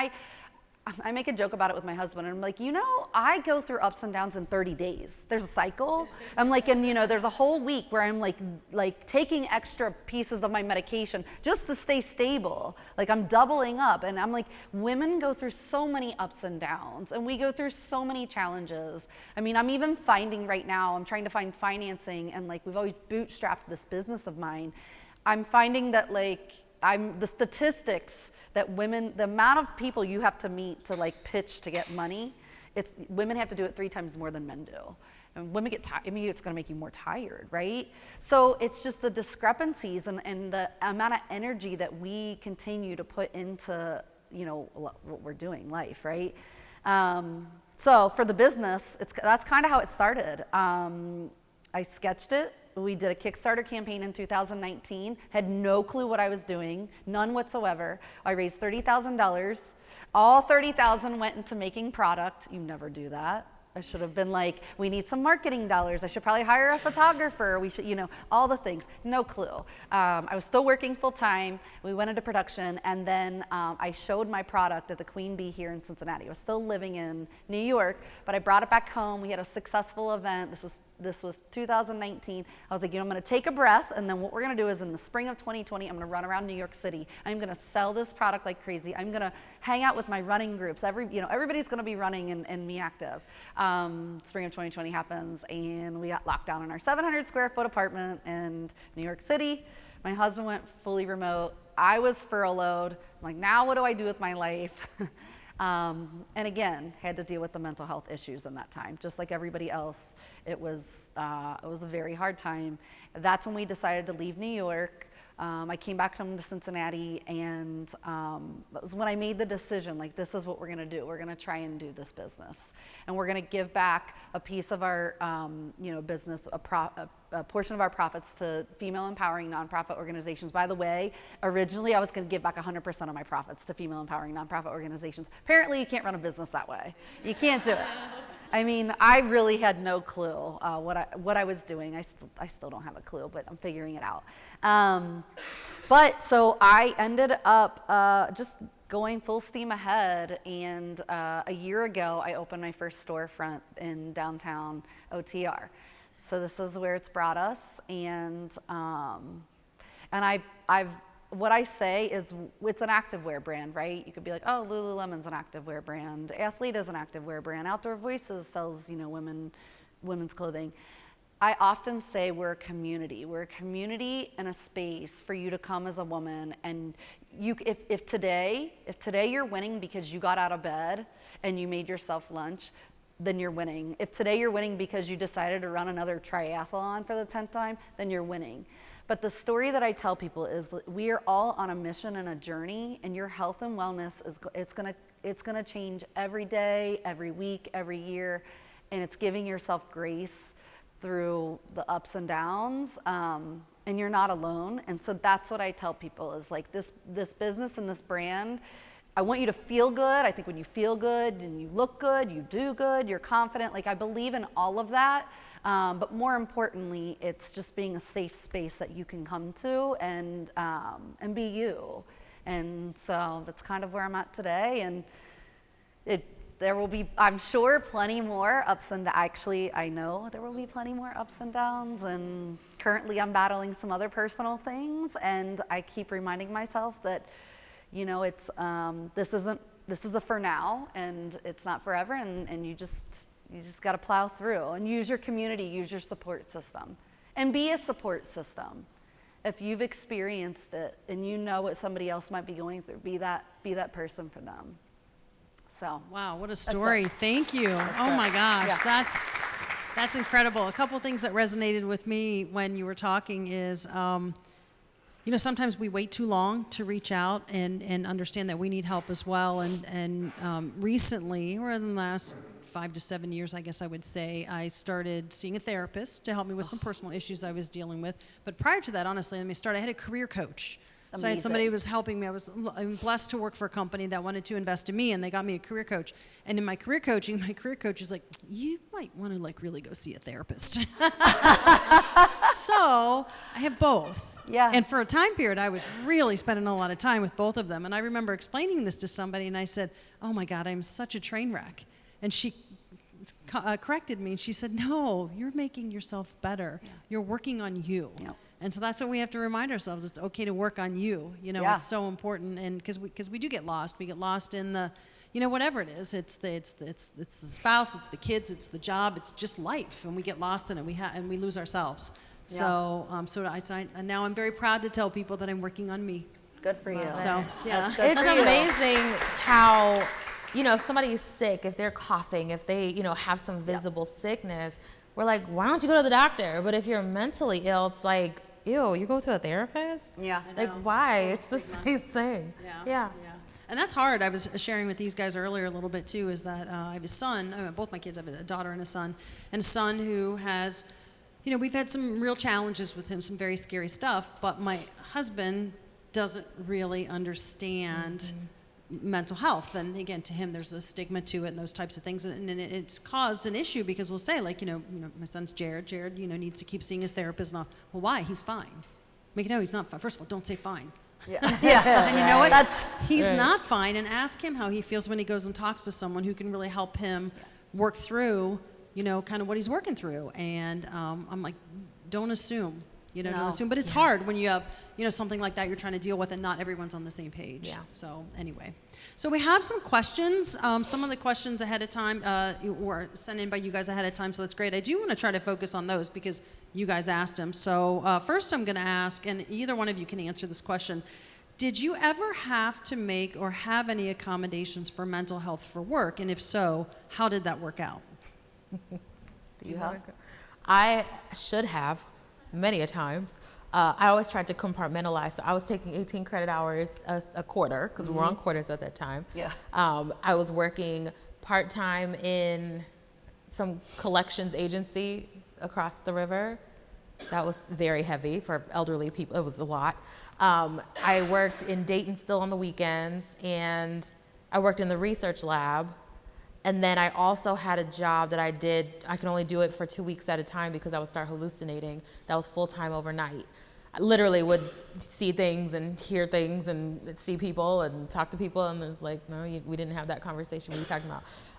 I make a joke about it with my husband, and I'm like, I go through ups and downs in 30 days. There's a cycle. I'm like, and there's a whole week where I'm like taking extra pieces of my medication just to stay stable. Like I'm doubling up, and I'm like, women go through so many ups and downs, and we go through so many challenges. I mean, I'm even finding right now, I'm trying to find financing, and like we've always bootstrapped this business of mine. I'm finding that the statistics that women, the amount of people you have to meet to like pitch to get money, women have to do it 3 times more than men do. And women get tired, it's gonna make you more tired, right? So it's just the discrepancies and the amount of energy that we continue to put into, what we're doing, life, right? So for the business, that's kind of how it started. I sketched it. We did a Kickstarter campaign in 2019, had no clue what I was doing, none whatsoever. I raised $30,000. All $30,000 went into making product. You never do that. I should have been like, we need some marketing dollars. I should probably hire a photographer. We should, all the things. No clue. I was still working full time. We went into production, and then I showed my product at the Queen Bee here in Cincinnati. I was still living in New York, but I brought it back home. We had a successful event. This was 2019. I was like, I'm gonna take a breath, and then what we're gonna do is in the spring of 2020, I'm gonna run around New York City. I'm gonna sell this product like crazy. I'm gonna hang out with my running groups. Everybody's gonna be running and me active. Spring of 2020 happens, and we got locked down in our 700 square foot apartment in New York City. My husband went fully remote. I was furloughed. I'm like, now what do I do with my life? And again, had to deal with the mental health issues in that time. Just like everybody else, it was a very hard time. That's when we decided to leave New York. I came back home to Cincinnati, and that was when I made the decision, like, this is what we're gonna do. We're gonna try and do this business. And we're gonna give back a piece of our business, a portion of our profits to female empowering nonprofit organizations. By the way, originally I was gonna give back 100% of my profits to female empowering nonprofit organizations. Apparently you can't run a business that way. You can't do it. I mean, I really had no clue what I was doing. I still don't have a clue, but I'm figuring it out. But so I ended up just going full steam ahead, and a year ago I opened my first storefront in downtown OTR. So this is where it's brought us, and And what I say is it's an activewear brand, right? You could be like, oh, Lululemon's an activewear brand. Athlete is an activewear brand. Outdoor Voices sells, women's clothing. I often say we're a community. We're a community and a space for you to come as a woman, and if today you're winning because you got out of bed and you made yourself lunch, then you're winning. If today you're winning because you decided to run another triathlon for the 10th time, then you're winning. But the story that I tell people is we are all on a mission and a journey, and your health and wellness it's gonna change every day, every week, every year, and it's giving yourself grace through the ups and downs, and you're not alone. And so that's what I tell people is like this business and this brand, I want you to feel good. I think when you feel good and you look good, you do good, you're confident. Like I believe in all of that. But more importantly, it's just being a safe space that you can come to and be you. And so that's kind of where I'm at today. And there will be, I'm sure, plenty more ups and downs. Actually, I know there will be plenty more ups and downs. And currently I'm battling some other personal things. And I keep reminding myself that, it's, this is a for now, and it's not forever. And you just got to plow through and use your community, use your support system, and be a support system. If you've experienced it and you know what somebody else might be going through, be that person for them. So wow, what a story! Thank you. Oh my gosh, yeah. that's incredible. A couple of things that resonated with me when you were talking is, sometimes we wait too long to reach out and understand that we need help as well. And recently, or in the last 5 to 7 years, I guess I would say, I started seeing a therapist to help me with some personal issues I was dealing with. But prior to that, honestly, I had a career coach. Amazing. So I had somebody who was helping me. I'm blessed to work for a company that wanted to invest in me, and they got me a career coach. And in my career coaching, my career coach is like, you might want to really go see a therapist. So I have both. Yeah. And for a time period, I was really spending a lot of time with both of them. And I remember explaining this to somebody, and I said, oh my God, I'm such a train wreck. And she corrected me, and she said, no, you're making yourself better. Yeah. You're working on you. Yep. And so that's what we have to remind ourselves. It's okay to work on you. Yeah. It's so important. And because we do get lost. We get lost in the, whatever it is. It's the spouse, it's the kids, it's the job, it's just life. And we get lost in it. And we lose ourselves. Yeah. So now I'm very proud to tell people that I'm working on me. Good for you. Wow. So yeah, it's amazing how, if somebody's sick, if they're coughing, if they, have some visible sickness, we're like, why don't you go to the doctor? But if you're mentally ill, it's like, ew, you go to a therapist? Yeah. Like, why? It's the same thing. Yeah. And that's hard. I was sharing with these guys earlier a little bit too, is that I have a son, both my kids, I have a daughter and a son who has, we've had some real challenges with him, some very scary stuff, but my husband doesn't really understand mental health. And again, to him, there's a stigma to it and those types of things. And it's caused an issue because we'll say, like, my son's Jared, needs to keep seeing his therapist. Well, why? He's fine. No, he's not fine. First of all, don't say fine. Yeah. Yeah. And you know what? He's not fine. And ask him how he feels when he goes and talks to someone who can really help him work through, kind of what he's working through. And I'm like, don't assume. Don't assume. But it's hard when you have, something like that you're trying to deal with and not everyone's on the same page. Yeah. So anyway. So we have some questions. Some of the questions ahead of time were sent in by you guys ahead of time, so that's great. I do want to try to focus on those because you guys asked them. So first I'm going to ask, and either one of you can answer this question. Did you ever have to make or have any accommodations for mental health for work? And if so, how did that work out? You have? I should have. Many a times. I always tried to compartmentalize. So I was taking 18 credit hours a quarter because we were on quarters at that time. Yeah. I was working part-time in some collections agency across the river. That was very heavy for elderly people. It was a lot. I worked in Dayton still on the weekends, and I worked in the research lab. And then I also had a job that I could only do it for 2 weeks at a time because I would start hallucinating. That was full-time overnight. I literally would see things and hear things and see people and talk to people, and it was like, no, we didn't have that conversation. What are you talking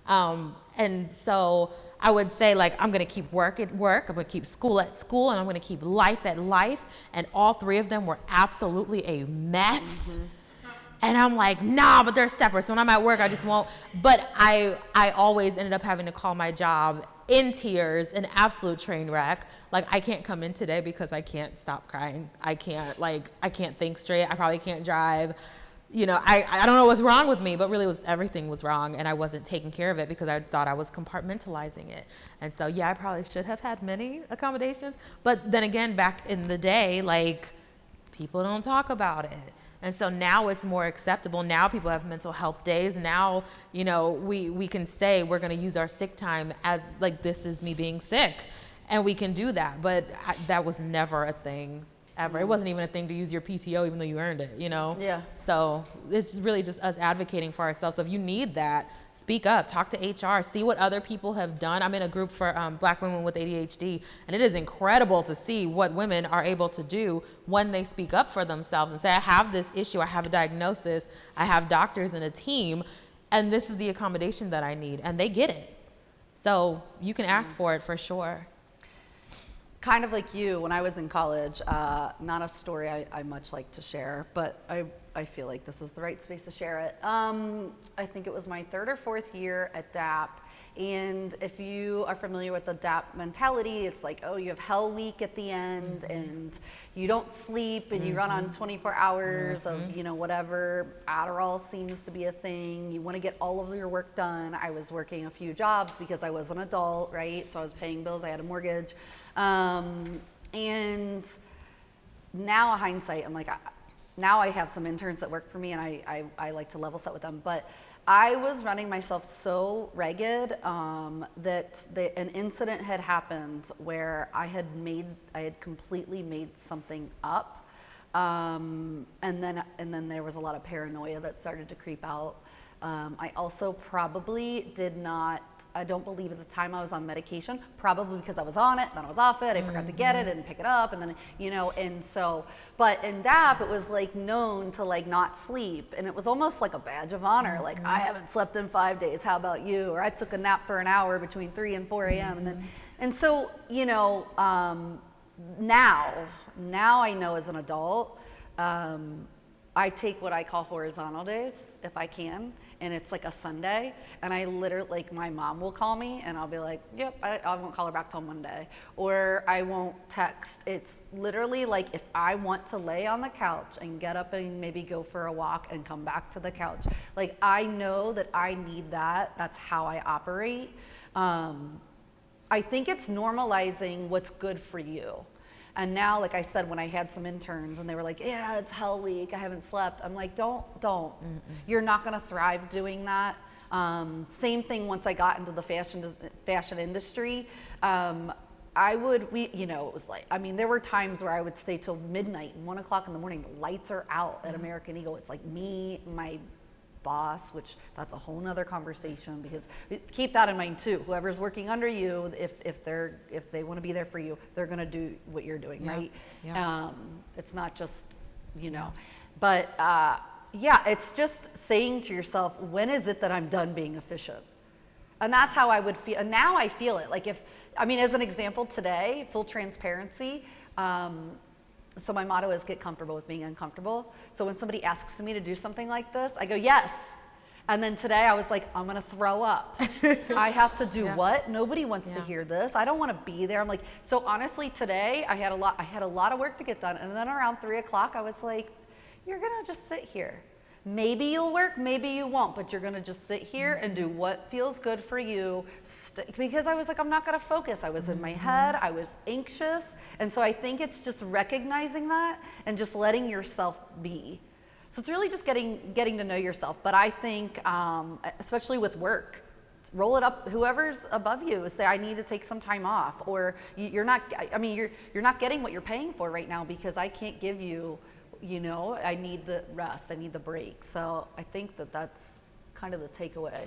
And so I would say, like, I'm going to keep work at work, I'm going to keep school at school, and I'm going to keep life at life. And all three of them were absolutely a mess. And I'm like, nah, but they're separate. So when I'm at work, I just won't. But I always ended up having to call my job in tears, an absolute train wreck. Like, I can't come in today because I can't stop crying. I can't think straight. I probably can't drive. You know, I don't know what's wrong with me, but really everything was wrong, and I wasn't taking care of it because I thought I was compartmentalizing it. And so, yeah, I probably should have had many accommodations. But then again, back in the day, like, people don't talk about it. And so now it's more acceptable. Now people have mental health days. Now, you know, we can say we're going to use our sick time as, like, this is me being sick. And we can do that. But that was never a thing ever. It wasn't even a thing to use your PTO even though you earned it, you know? Yeah. So it's really just us advocating for ourselves. So if you need that, speak up, talk to HR, see what other people have done. I'm in a group for Black women with ADHD, and it is incredible to see what women are able to do when they speak up for themselves and say, I have this issue, I have a diagnosis, I have doctors and a team, and this is the accommodation that I need, and they get it. So you can ask for it for sure. Kind of like you, when I was in college, not a story I much like to share, but I feel like this is the right space to share it. I think it was my 3rd or 4th year at DAAP, and if you are familiar with the DAAP mentality, it's like, oh, you have hell week at the end, and you don't sleep, and you run on 24 hours of, you know, whatever. Adderall seems to be a thing. You want to get all of your work done. I was working a few jobs because I was an adult, right? So I was paying bills, I had a mortgage. And now, hindsight, I'm like, now I have some interns that work for me, and I like to level set with them. But I was running myself so ragged that an incident had happened where I had completely made something up, and then there was a lot of paranoia that started to creep out. I also probably did not, I don't believe at the time I was on medication, probably because I was on it, then I was off it, I forgot to get it and pick it up, and then, you know, and so, but in DAAP, it was like known to like not sleep, and it was almost like a badge of honor, like, I haven't slept in 5 days, how about you? Or I took a nap for an hour between 3 and 4 a.m. And then, and so, you know, now I know as an adult, I take what I call horizontal days, if I can, and it's like a Sunday, and I literally, like, my mom will call me, and I'll be like, yep, I won't call her back till Monday, or I won't text. It's literally like, if I want to lay on the couch and get up and maybe go for a walk and come back to the couch, like, I know that I need that. That's how I operate. I think it's normalizing what's good for you. And now, like I said, when I had some interns and they were like, yeah, it's hell week, I haven't slept. I'm like, don't. You're not gonna thrive doing that. Same thing once I got into the fashion industry. You know, it was like, I mean, there were times where I would stay till midnight, 1 o'clock in the morning, the lights are out at American Eagle. It's like me, my boss, which that's a whole nother conversation, because keep that in mind too. Whoever's working under you, if they want to be there for you, they're going to do what you're doing, right? Yeah. It's not just, you know, but yeah, it's just saying to yourself, when is it that I'm done being efficient? And that's how I would feel. And now I feel it. Like, as an example today, full transparency, so my motto is get comfortable with being uncomfortable. So when somebody asks me to do something like this, I go, yes. And then today I was like, I'm gonna throw up. I have to do what? Nobody wants to hear this. I don't wanna be there. I'm like, so honestly today I had a lot of work to get done. And then around 3 o'clock I was like, you're gonna just sit here. Maybe you'll work, maybe you won't, but you're gonna just sit here and do what feels good for you. Because I was like, I'm not gonna focus. I was in my head, I was anxious. And so I think it's just recognizing that and just letting yourself be. So it's really just getting to know yourself. But I think, especially with work, roll it up, whoever's above you, say, I need to take some time off. Or you're not getting what you're paying for right now because I can't give you, you know, I need the rest, I need the break. So I think that's kind of the takeaway.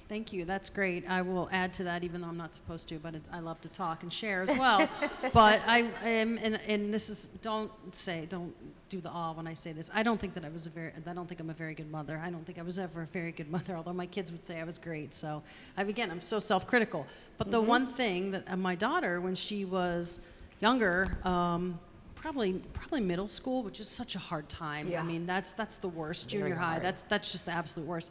Thank you. That's great. I will add to that, even though I'm not supposed to, but I love to talk and share as well. But I am, and this is, don't do the awe when I say this. I don't think I'm a very good mother. I don't think I was ever a very good mother, although my kids would say I was great. So I'm so self-critical. But the one thing that my daughter, when she was younger, probably middle school, which is such a hard time. Yeah. I mean, that's the worst. Very Junior high, hard. that's just the absolute worst.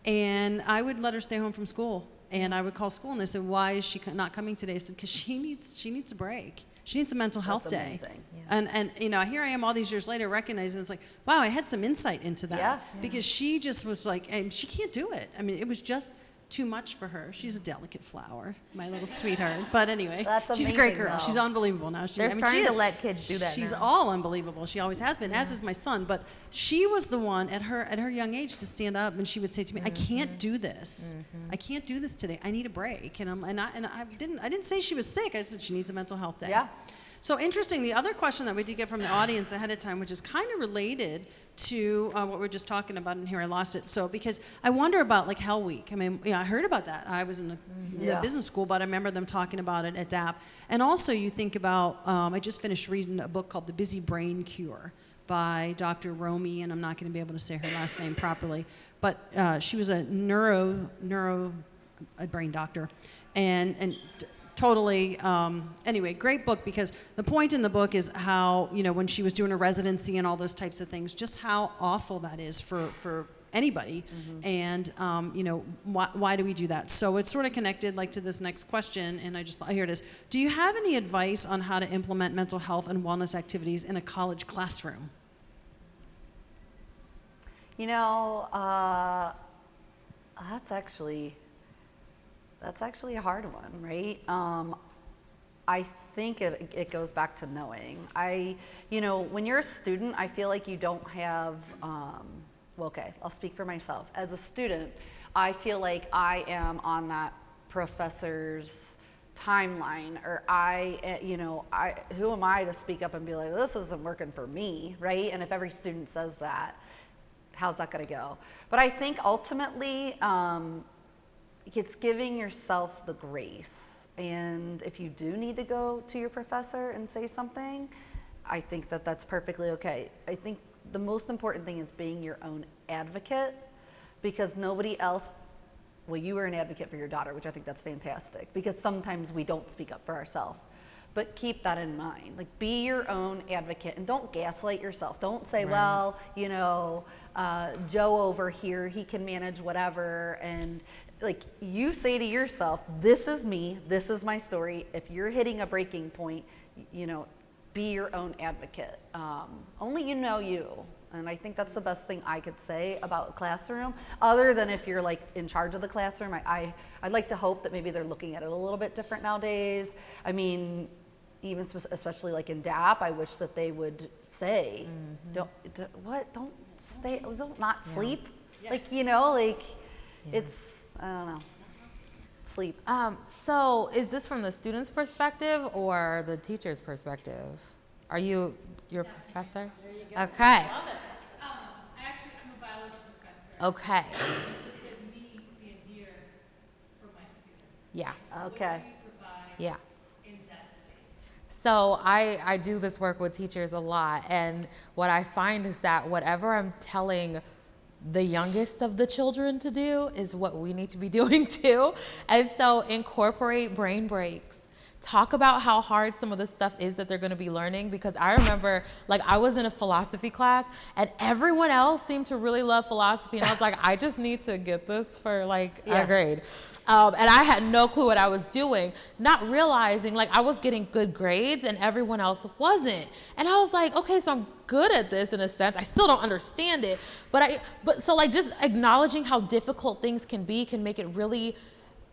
And I would let her stay home from school, and I would call school, and they said, "Why is she not coming today?" I said, "Because she needs a break. She needs a mental health That's day." amazing. And here I am all these years later recognizing it's like, wow, I had some insight into that. Yeah. Because she just was like, and she can't do it. I mean, it was just too much for her. She's a delicate flower, my little sweetheart. But anyway, That's she's a great amazing, girl. though. She's unbelievable now. They're starting to let kids do that She's now. all unbelievable. She always has been, as is my son. But she was the one at her young age to stand up, and she would say to me, "I can't do this. I can't do this today. I need a break." And I didn't say she was sick. I said she needs a mental health day. Yeah. So interesting. The other question that we did get from the audience ahead of time, which is kind of related to what we were just talking about in here, I lost it. So because I wonder about like Hell Week. I mean, I heard about that. I was in the Yeah. business school, but I remember them talking about it at DAAP. And also you think about, I just finished reading a book called The Busy Brain Cure by Dr. Romy, and I'm not going to be able to say her last name properly, but she was a brain doctor, and totally, anyway, great book, because the point in the book is how, when she was doing her residency and all those types of things, just how awful that is for anybody. And, why do we do that? So it's sort of connected like to this next question, and I just thought, here it is. Do you have any advice on how to implement mental health and wellness activities in a college classroom? That's actually a hard one, right? I think it goes back to knowing. When you're a student, I feel like you don't have, I'll speak for myself. As a student, I feel like I am on that professor's timeline, or who am I to speak up and be like, this isn't working for me, right? And if every student says that, how's that gonna go? But I think ultimately, it's giving yourself the grace. And if you do need to go to your professor and say something, I think that that's perfectly okay. I think the most important thing is being your own advocate, because nobody else, you were an advocate for your daughter, which I think that's fantastic, because sometimes we don't speak up for ourselves. But keep that in mind. Like, be your own advocate, and don't gaslight yourself. Don't say, Joe over here, he can manage whatever. And like, you say to yourself, this is me, this is my story. If you're hitting a breaking point, be your own advocate. Only you know you. And I think that's the best thing I could say about a classroom, other than if you're like in charge of the classroom. I'd like to hope that maybe they're looking at it a little bit different nowadays. I mean, even especially like in DAAP, I wish that they would say, don't not sleep. Yeah. It's, I don't know, sleep. So is this from the student's perspective or the teacher's perspective? Are you your professor? There you go. Okay. I love it. I'm a biology professor. Okay. This is me being here for my students. Yeah. Okay. What do you provide Yeah. in that space? So I do this work with teachers a lot, and what I find is that whatever I'm telling the youngest of the children to do is what we need to be doing too. And so incorporate brain breaks. Talk about how hard some of the stuff is that they're going to be learning, because I remember, like, I was in a philosophy class and everyone else seemed to really love philosophy, and I was like, I just need to get this for like a grade. And I had no clue what I was doing, not realizing like I was getting good grades and everyone else wasn't. And I was like, okay, so I'm good at this in a sense. I still don't understand it, but so like just acknowledging how difficult things can be can make it really,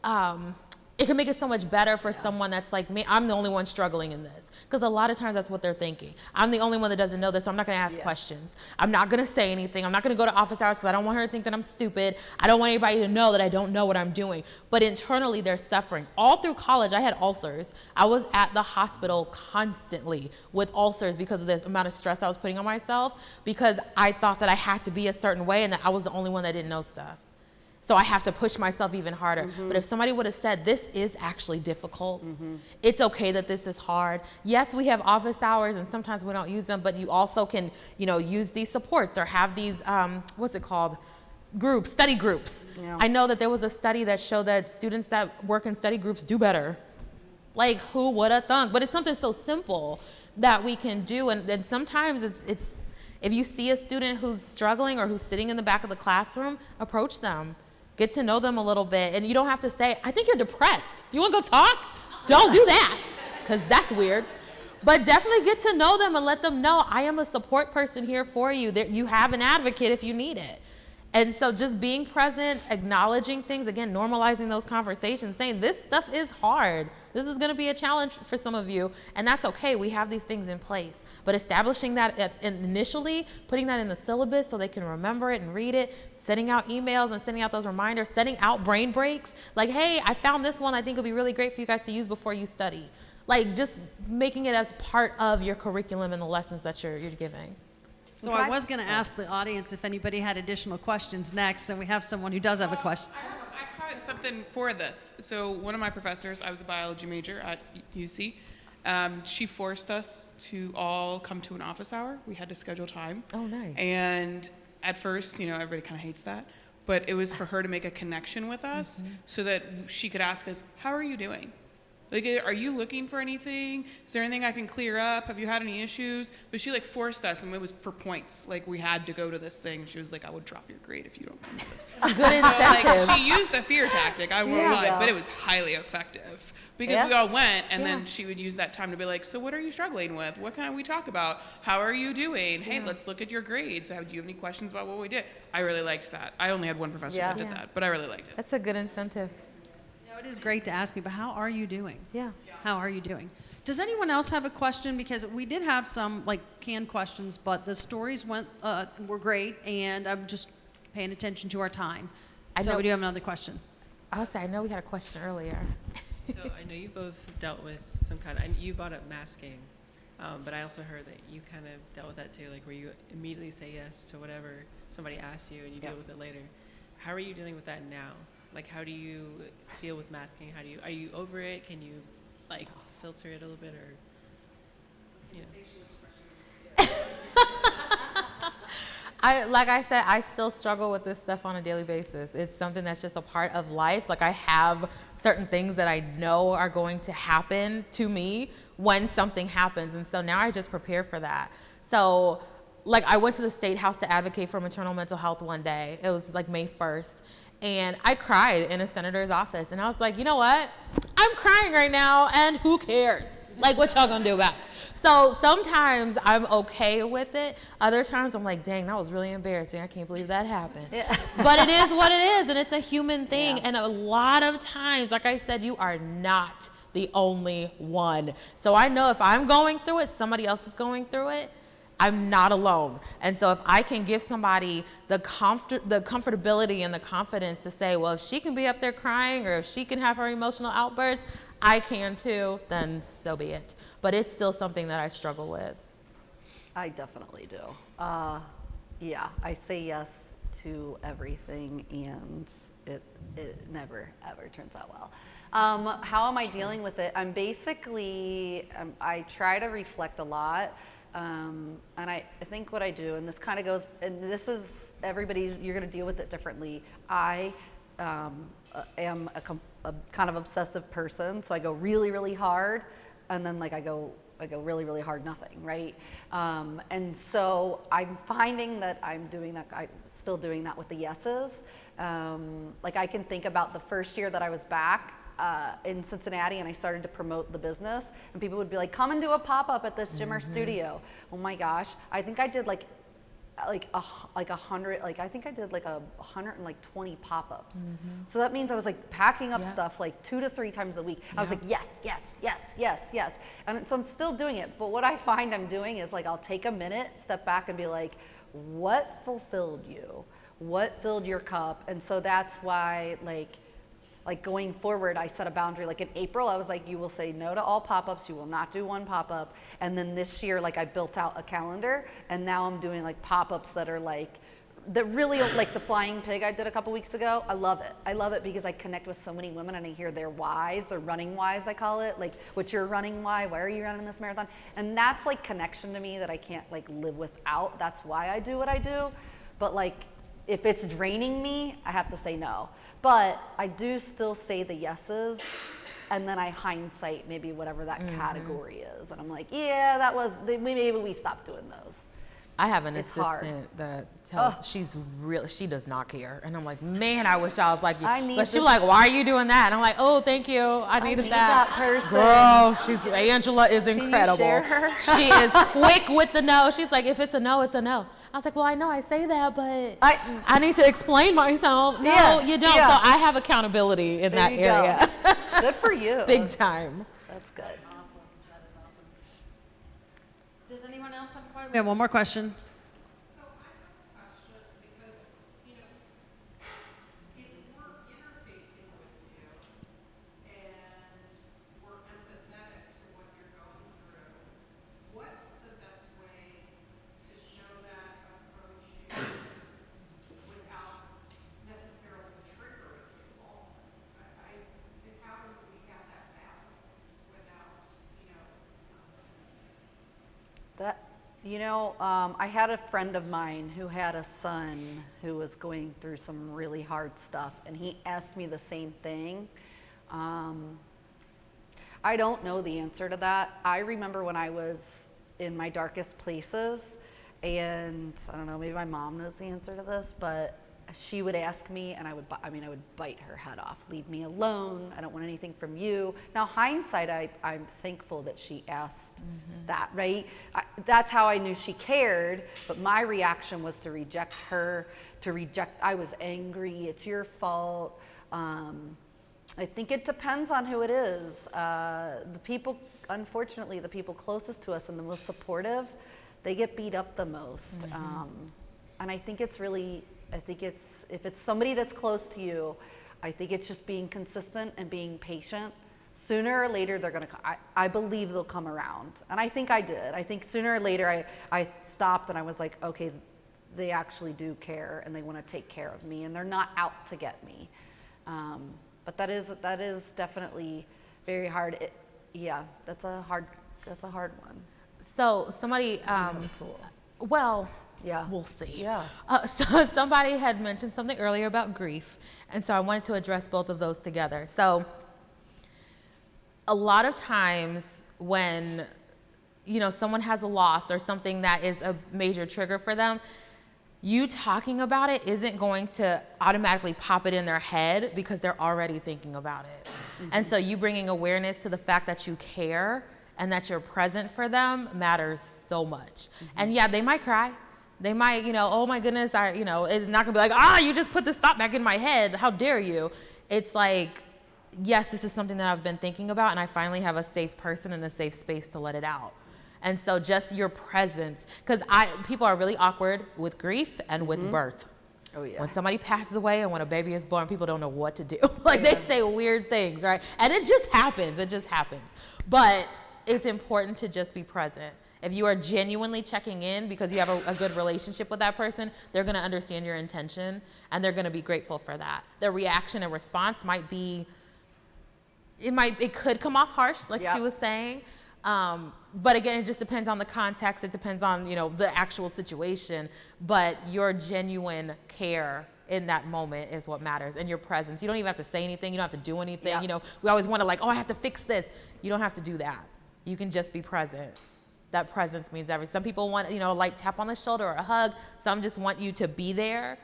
it can make it so much better for someone that's like me. I'm the only one struggling in this. Because a lot of times that's what they're thinking. I'm the only one that doesn't know this, so I'm not going to ask questions. I'm not going to say anything. I'm not going to go to office hours because I don't want her to think that I'm stupid. I don't want anybody to know that I don't know what I'm doing. But internally, they're suffering. All through college, I had ulcers. I was at the hospital constantly with ulcers because of the amount of stress I was putting on myself, because I thought that I had to be a certain way and that I was the only one that didn't know stuff. so I have to push myself even harder. But if somebody would have said, this is actually difficult, it's okay that this is hard. Yes, we have office hours and sometimes we don't use them, but you also can, use these supports or have these, what's it called? Groups, study groups. Yeah. I know that there was a study that showed that students that work in study groups do better. Like, who would have thunk? But it's something so simple that we can do. And sometimes it's if you see a student who's struggling or who's sitting in the back of the classroom, approach them. Get to know them a little bit. And you don't have to say, I think you're depressed. You want to go talk? Don't do that, because that's weird. But definitely get to know them and let them know, I am a support person here for you. You have an advocate if you need it. And so just being present, acknowledging things, again, normalizing those conversations, saying this stuff is hard. This is going to be a challenge for some of you, and that's okay. We have these things in place. But establishing that initially, putting that in the syllabus so they can remember it and read it, sending out emails and sending out those reminders, setting out brain breaks. Like, hey, I found this one I think would be really great for you guys to use before you study. Like, just making it as part of your curriculum and the lessons that you're giving. So I was going to ask the audience if anybody had additional questions next, and we have someone who does have a question. I had something for this. So one of my professors, I was a biology major at UC, she forced us to all come to an office hour. We had to schedule time. Oh, nice. And at first, everybody kind of hates that. But it was for her to make a connection with us so that she could ask us, how are you doing? Like, are you looking for anything? Is there anything I can clear up? Have you had any issues? But she forced us, and it was for points. Like, we had to go to this thing. She was like, I would drop your grade if you don't come to this. Good incentive. So, she used a fear tactic, I won't lie, but it was highly effective. Because we all went, and then she would use that time to be like, so what are you struggling with? What can we talk about? How are you doing? Hey, let's look at your grades. Do you have any questions about what we did? I really liked that. I only had one professor that did that, but I really liked it. That's a good incentive. It is great to ask people, how are you doing? Yeah. How are you doing? Does anyone else have a question? Because we did have some canned questions, but the stories were great, and I'm just paying attention to our time. So we do have another question. I'll say, I know we had a question earlier. So I know you both dealt with some kind of, you brought up masking, but I also heard that you kind of dealt with that too, like where you immediately say yes to whatever somebody asks you and you deal with it later. How are you dealing with that now? Like, how do you deal with masking? Are you over it? Can you filter it a little bit, or Like I said, I still struggle with this stuff on a daily basis. It's something that's just a part of life. Like, I have certain things that I know are going to happen to me when something happens. And so now I just prepare for that. So I went to the State House to advocate for maternal mental health one day. It was May 1st. And I cried in a senator's office. And I was like, you know what? I'm crying right now, and who cares? What y'all gonna do about it? So sometimes I'm okay with it. Other times I'm like, dang, that was really embarrassing. I can't believe that happened. Yeah. But it is what it is, and it's a human thing. Yeah. And a lot of times, like I said, you are not the only one. So I know if I'm going through it, somebody else is going through it. I'm not alone. And so if I can give somebody the comfortability and the confidence to say, well, if she can be up there crying, or if she can have her emotional outbursts, I can too, then so be it. But it's still something that I struggle with. I definitely do. I say yes to everything, and it never, ever turns out well. How am I dealing with it? I'm basically, I try to reflect a lot. And I think what I do, and this kind of goes, and this is you're going to deal with it differently. I am a kind of obsessive person, so I go really, really hard, and then I go really, really hard, nothing, right? And so I'm finding that I'm still doing that with the yeses. I can think about the first year that I was back in Cincinnati, and I started to promote the business, and people would be like, come and do a pop-up at this gym or studio. Oh my gosh, I think I did 100, I think I did 120 pop-ups. So that means I was packing up stuff 2 to 3 times a week. I was like, yes, yes, yes, yes, yes. And so I'm still doing it, but what I find I'm doing is I'll take a minute, step back, and be like, what fulfilled you? What filled your cup? And so that's why going forward, I set a boundary. In April, I was like, you will say no to all pop-ups. You will not do one pop-up. And then this year, I built out a calendar, and now I'm doing pop-ups that are that really, like the flying pig I did a couple weeks ago, I love it. I love it because I connect with so many women and I hear their whys, their running whys, I call it. Like, what's your running why? Why are you running this marathon? And that's like connection to me that I can't like live without. That's why I do what I do. But like, if it's draining me, I have to say no. But I do still say the yeses, and then I hindsight maybe whatever that category is. And I'm like, yeah, that was, maybe we stopped doing those. I have an It's hard. assistant that tells she does not care, and I'm like, man, I wish I was like you. I need But she this- was like, why are you doing that? And I'm like, oh, thank you, I needed need that. that person. Girl, Angela is you incredible. share her? She is quick with the no. She's like, if it's a no, it's a no. I was like, well, I know I say that, but I need to explain myself. No, Yeah, you don't. yeah. So I have accountability in that There you go. area, Good for you. big time. That's good. Awesome. That is awesome. Does anyone else have a question? We have one more question. So I have a question because, you know, if we're interfacing with you and we're empathetic to what you're going through, what's the best way to show that, approach you without necessarily triggering you also? How do we have that balance without, you know, I had a friend of mine who had a son who was going through some really hard stuff, and he asked me the same thing. I don't know the answer to that. I remember when I was in my darkest places, and I don't know, maybe my mom knows the answer to this, but she would ask me, and I would bite her head off. Leave me alone. I don't want anything from you. Now, hindsight, I'm thankful that she asked that, right? That's how I knew she cared, but my reaction was to reject her, I was angry. It's your fault. I think it depends on who it is. Unfortunately, the people closest to us and the most supportive, they get beat up the most. And I think if it's somebody that's close to you, I think it's just being consistent and being patient. Sooner or later, they're gonna come. I believe they'll come around. And I think I did. I think sooner or later, I stopped and I was like, okay, they actually do care and they wanna take care of me and they're not out to get me. But that is definitely very hard. That's a hard one. So somebody, well, Yeah. we'll see. Yeah. So somebody had mentioned something earlier about grief, and so I wanted to address both of those together. So a lot of times when, someone has a loss or something that is a major trigger for them, you talking about it isn't going to automatically pop it in their head because they're already thinking about it. And so you bringing awareness to the fact that you care and that you're present for them matters so much. And yeah, they might cry. They might, oh my goodness, it's not gonna be like, you just put this thought back in my head. How dare you? It's like, yes, this is something that I've been thinking about and I finally have a safe person and a safe space to let it out. And so just your presence, because people are really awkward with grief and with birth. Oh yeah. When somebody passes away and when a baby is born, people don't know what to do. They say weird things, right? And it just happens. But it's important to just be present. If you are genuinely checking in because you have a good relationship with that person, they're going to understand your intention and they're going to be grateful for that. Their reaction and response might be, it could come off harsh, like she was saying. But again, it just depends on the context. It depends on, the actual situation. But your genuine care in that moment is what matters, and your presence. You don't even have to say anything. You don't have to do anything. Yeah. We always want to I have to fix this. You don't have to do that. You can just be present. That presence means everything. Some people want, a light tap on the shoulder or a hug. Some just want you to be there.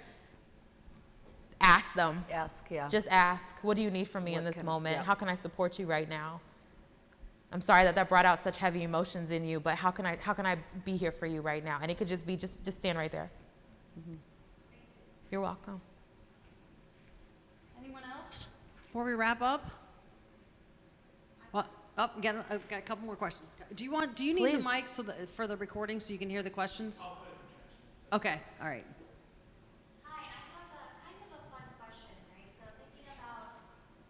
Ask them. Ask, yeah. Just ask, what do you need from me in this moment? How can I support you right now? I'm sorry that brought out such heavy emotions in you, but how can I be here for you right now? And it could just be, just stand right there. You're welcome. Anyone else before we wrap up? Well, got a couple more questions. Do you need the Please. mic for the recording so you can hear the questions? Okay, all right. Hi, I have a kind of a fun question, right? So thinking about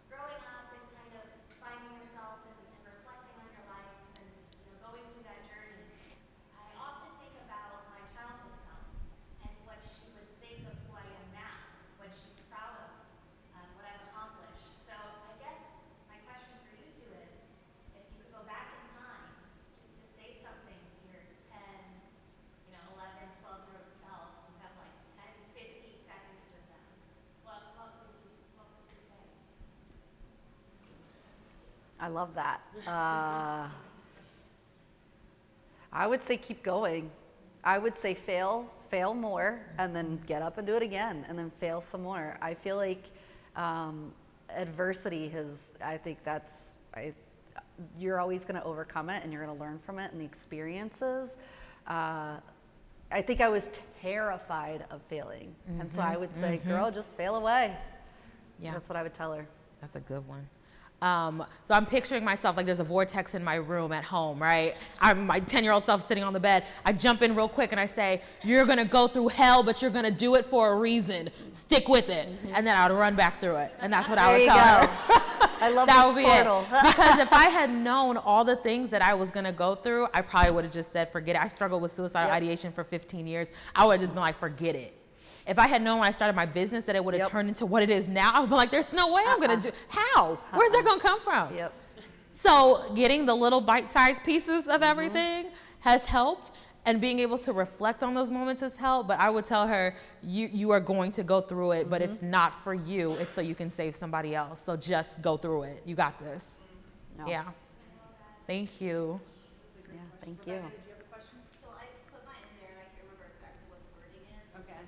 growing up and kind of finding yourself and reflecting on your life and going through that journey, I often think about my childhood self and what she would think of I love that. I would say keep going. I would say fail more, and then get up and do it again, and then fail some more. I feel like adversity you're always going to overcome it, and you're going to learn from it and the experiences. I think I was terrified of failing. And so I would say, girl, just fail away. Yeah. That's what I would tell her. That's a good one. So I'm picturing myself like there's a vortex in my room at home, right? I'm my 10-year-old self sitting on the bed. I jump in real quick and I say, you're going to go through hell, but you're going to do it for a reason. Stick with it. And then I would run back through it. And that's what I would tell her. I love that this would be portal. it. Because if I had known all the things that I was going to go through, I probably would have just said, forget it. I struggled with suicidal ideation for 15 years. I would have just been like, forget it. If I had known when I started my business that it would have turned into what it is now, I would be like, there's no way I'm going to do. How? Where's that going to come from? Yep. So getting the little bite-sized pieces of everything has helped, and being able to reflect on those moments has helped. But I would tell her, you are going to go through it, but it's not for you. It's so you can save somebody else. So just go through it. You got this. No. Yeah. Thank you. Yeah, thank you. So I put mine in there and I can't remember exactly what the wording is. Okay.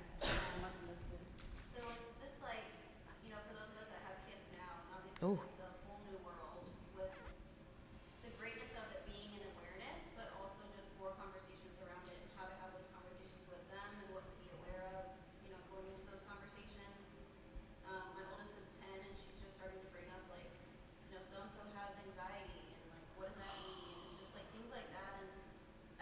So it's just like, you know, for those of us that have kids now, and obviously Ooh. it's a whole new world with the greatness of it being an awareness, but also just more conversations around it and how to have those conversations with them and what to be aware of, you know, going into those conversations. My oldest is 10 and she's just starting to bring up like, you know, so-and-so has anxiety and like, what does that mean? And just like things like that. And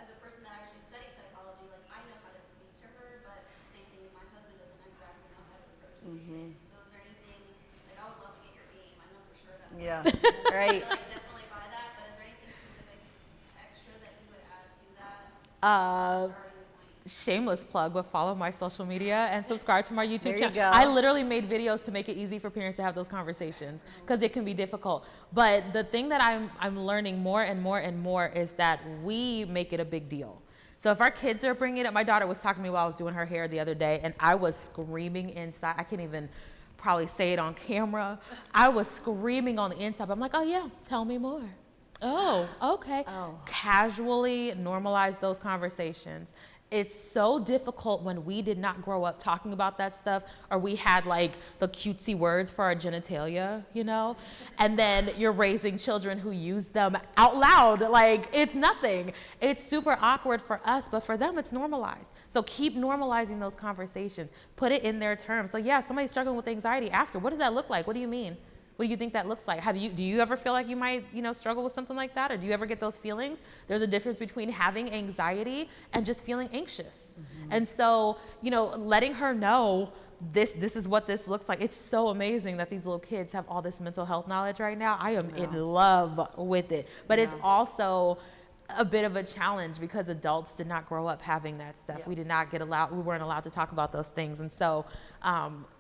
as a person that actually studied psychology, like I know how to speak to her, but same thing if my husband doesn't exactly know how to approach those things. So is there anything, like I would love to get your game. I know for sure that's Yeah, right. like definitely buy that, but is there anything specific extra that you would add to that Uh, starting point? Shameless plug, but follow my social media and subscribe to my YouTube There you channel. go. I literally made videos to make it easy for parents to have those conversations because it can be difficult. But the thing that I'm learning more and more and more is that we make it a big deal. So if our kids are bringing it up, my daughter was talking to me while I was doing her hair the other day, and I was screaming inside. I can't even probably say it on camera. I was screaming on the inside. I'm like, oh yeah, tell me more. Oh, okay. Oh. Casually normalize those conversations. It's so difficult when we did not grow up talking about that stuff, or we had like the cutesy words for our genitalia, you know? And then you're raising children who use them out loud. Like, it's nothing. It's super awkward for us, but for them, it's normalized. So keep normalizing those conversations. Put it in their terms. So yeah, somebody's struggling with anxiety, ask her, what does that look like? What do you mean? What do you think that looks like? Do you ever feel like you might, struggle with something like that? Or do you ever get those feelings? There's a difference between having anxiety and just feeling anxious. And so, letting her know this is what this looks like. It's so amazing that these little kids have all this mental health knowledge right now. I am in love with it. But it's also a bit of a challenge because adults did not grow up having that stuff. We weren't allowed to talk about those things. And so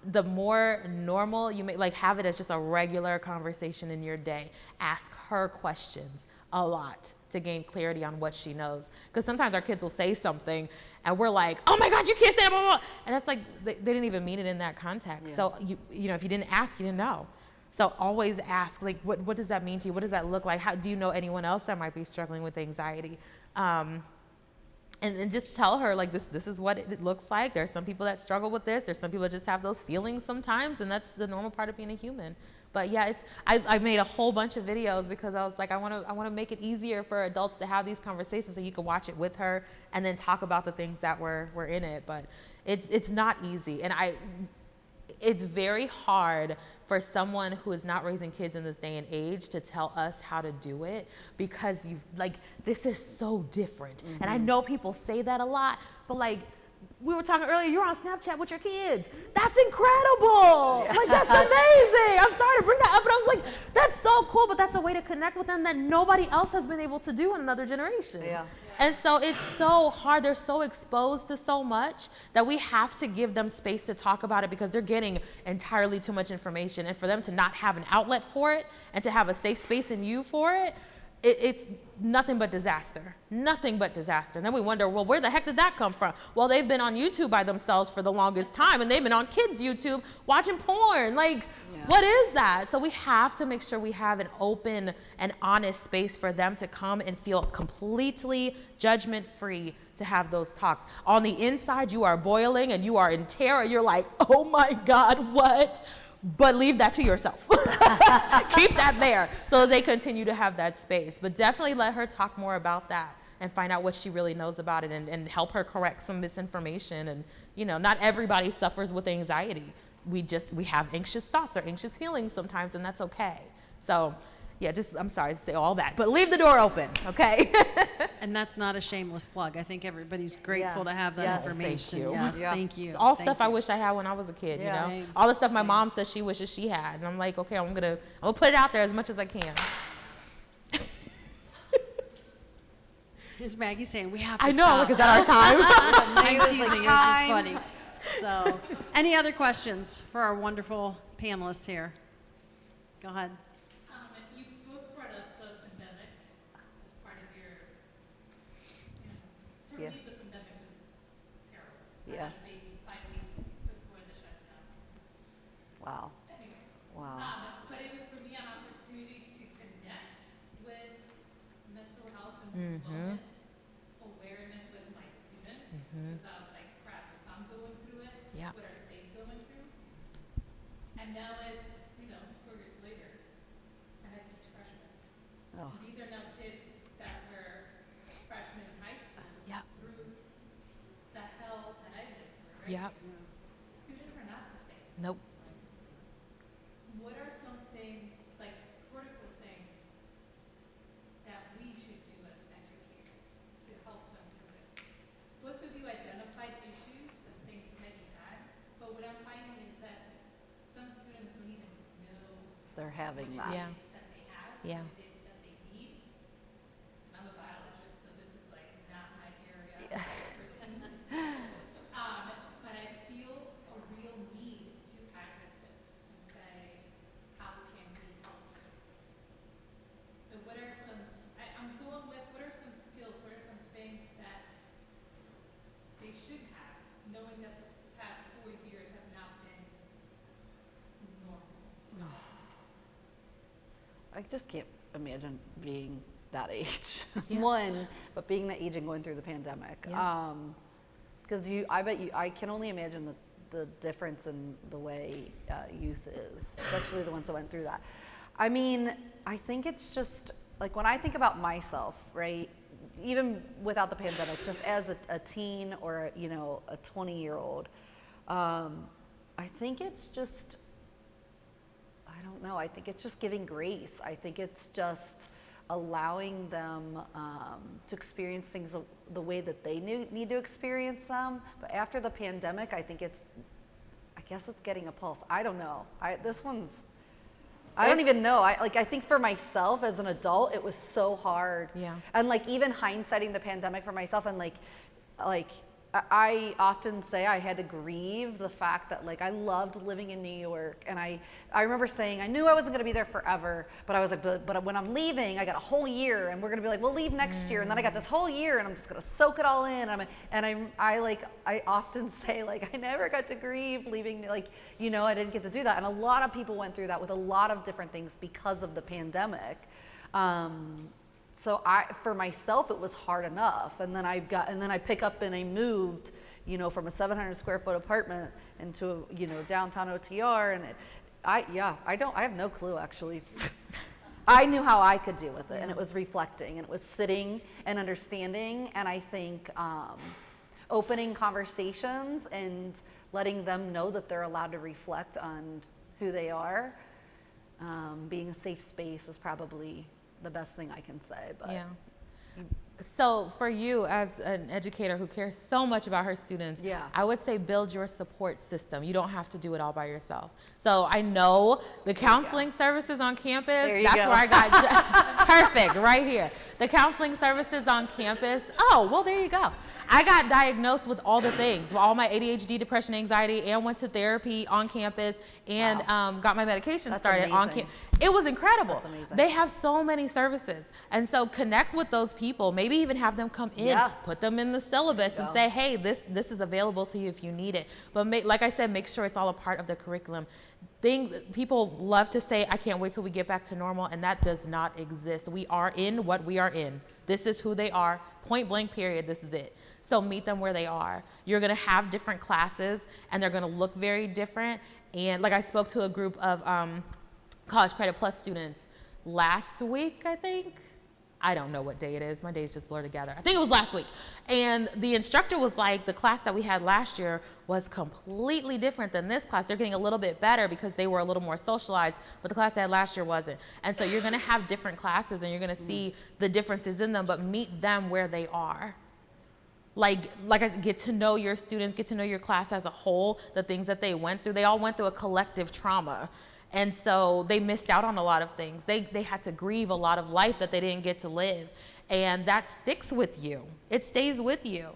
the more normal you make, like have it as just a regular conversation in your day. Ask her questions a lot to gain clarity on what she knows. Because sometimes our kids will say something and we're like, oh my God, you can't say that, blah, blah, blah. And it's like, they didn't even mean it in that context. So, if you didn't ask, you didn't know. So always ask, like, what does that mean to you? What does that look like? How do you know anyone else that might be struggling with anxiety? And just tell her, like, this is what it looks like. There's some people that struggle with this. There's some people that just have those feelings sometimes, and that's the normal part of being a human. But yeah, I made a whole bunch of videos because I was like, I want to make it easier for adults to have these conversations so you can watch it with her and then talk about the things that were in it. But it's not easy, and it's very hard for someone who is not raising kids in this day and age to tell us how to do it because this is so different. And I know people say that a lot, but like we were talking earlier, you're on Snapchat with your kids. That's incredible. Like, that's amazing. I'm sorry to bring that up, but I was like, that's so cool, but that's a way to connect with them that nobody else has been able to do in another generation. Yeah. And so it's so hard. They're so exposed to so much that we have to give them space to talk about it because they're getting entirely too much information. And for them to not have an outlet for it and to have a safe space in you for it, it's nothing but disaster, nothing but disaster. And then we wonder, well, where the heck did that come from? Well, they've been on YouTube by themselves for the longest time, and they've been on kids' YouTube watching porn. Like, what is that? So we have to make sure we have an open and honest space for them to come and feel completely judgment-free to have those talks. On the inside, you are boiling and you are in terror. You're like, oh my God, what? But leave that to yourself. Keep that there so they continue to have that space. But definitely let her talk more about that and find out what she really knows about it, and help her correct some misinformation. And, you know, not everybody suffers with anxiety. We have anxious thoughts or anxious feelings sometimes, and that's okay. So, yeah, I'm sorry to say all that, but leave the door open, okay? And that's not a shameless plug. I think everybody's grateful to have that Yes. information. Thank you. Yes, Yeah. thank you. It's all Thank stuff I you. wish I had when I was a kid, Yeah. you know? Same. All the stuff my mom says she wishes she had. And I'm like, okay, I'm gonna put it out there as much as I can. Is Maggie saying we have to I know, stop? like, is that our time? I'm was teasing. like, It was just time. funny. So, any other questions for our wonderful panelists here? Go ahead. And you both brought up the pandemic as part of your, for Yeah. me, the pandemic was terrible. Yeah. I had a baby 5 weeks before the shutdown. Wow. Anyways, Wow. but it was for me an opportunity to connect with mental health and wellness awareness with my students. Because I was like, crap, if I'm going through it, Yeah. what are they going through? And now it's, 4 years later, and I teach freshmen. Oh. These are now kids that were freshmen in high school Yeah. through the hell that I lived through, right? Yeah. Students are not the same. Nope. What are some things, like critical things, that we should do as educators to help them through it? Both of you identified issues and things that you had, but what I'm finding is that some students don't even know They're having that. Yeah. that they have, Yeah. what it is that they need. I'm a biologist, so this is like not my area of expertise. But I feel a real need to address it and say, how can we help you? So what are some, I'm going with, what are some skills, what are some things that they should have, knowing that the past 4 years have not been normal? I just can't imagine being that age. One, but being that age and going through the pandemic. Yeah. Because I can only imagine the difference in the way youth is, especially the ones that went through that. I mean, I think it's just, like when I think about myself, right, even without the pandemic, just as a teen or, a 20-year-old, I think it's just, I don't know, I think it's just giving grace. I think it's just allowing them to experience things the way that they need to experience them. But after the pandemic, I guess it's getting a pulse. I don't know. I don't even know. I think for myself as an adult, it was so hard. Yeah. And like even hindsighting the pandemic for myself, and like I often say I had to grieve the fact that like I loved living in New York, and I remember saying I knew I wasn't going to be there forever, but I was like, but when I'm leaving, I got a whole year, and we're going to be like, we'll leave next year, and then I got this whole year, and I'm just going to soak it all in. I often say like I never got to grieve leaving, like I didn't get to do that, and a lot of people went through that with a lot of different things because of the pandemic. So for myself, it was hard enough. And then I pick up and I moved, from a 700 square foot apartment into, downtown OTR. And I have no clue actually. I knew how I could deal with it, and it was reflecting, and it was sitting and understanding. And I think opening conversations and letting them know that they're allowed to reflect on who they are, being a safe space is probably the best thing I can say. But Yeah. So for you as an educator who cares so much about her students, Yeah. I would say build your support system. You don't have to do it all by yourself. So I know the counseling services on campus, There you that's go. where I got perfect right here. The counseling services on campus. Oh, well, there you go. I got diagnosed with all the things, all my ADHD, depression, anxiety, and went to therapy on campus and got my medication That's started on amazing. campus. It was incredible. That's amazing. They have so many services. And so connect with those people, maybe even have them come in, Yeah. put them in the syllabus and say, hey, this is available to you if you need it. But like I said, make sure it's all a part of the curriculum. People love to say, I can't wait till we get back to normal, and that does not exist. We are in what we are in. This is who they are, point blank period, this is it. So meet them where they are. You're gonna have different classes, and they're gonna look very different. And like I spoke to a group of College Credit Plus students last week, I think. I don't know what day it is. My days just blur together. I think it was last week. And the instructor was like, the class that we had last year was completely different than this class. They're getting a little bit better because they were a little more socialized, but the class I had last year wasn't. And so you're gonna have different classes and you're gonna see the differences in them, but meet them where they are. Like I said, get to know your students, get to know your class as a whole, the things that they went through. They all went through a collective trauma. And so they missed out on a lot of things. They had to grieve a lot of life that they didn't get to live. And that sticks with you. It stays with you.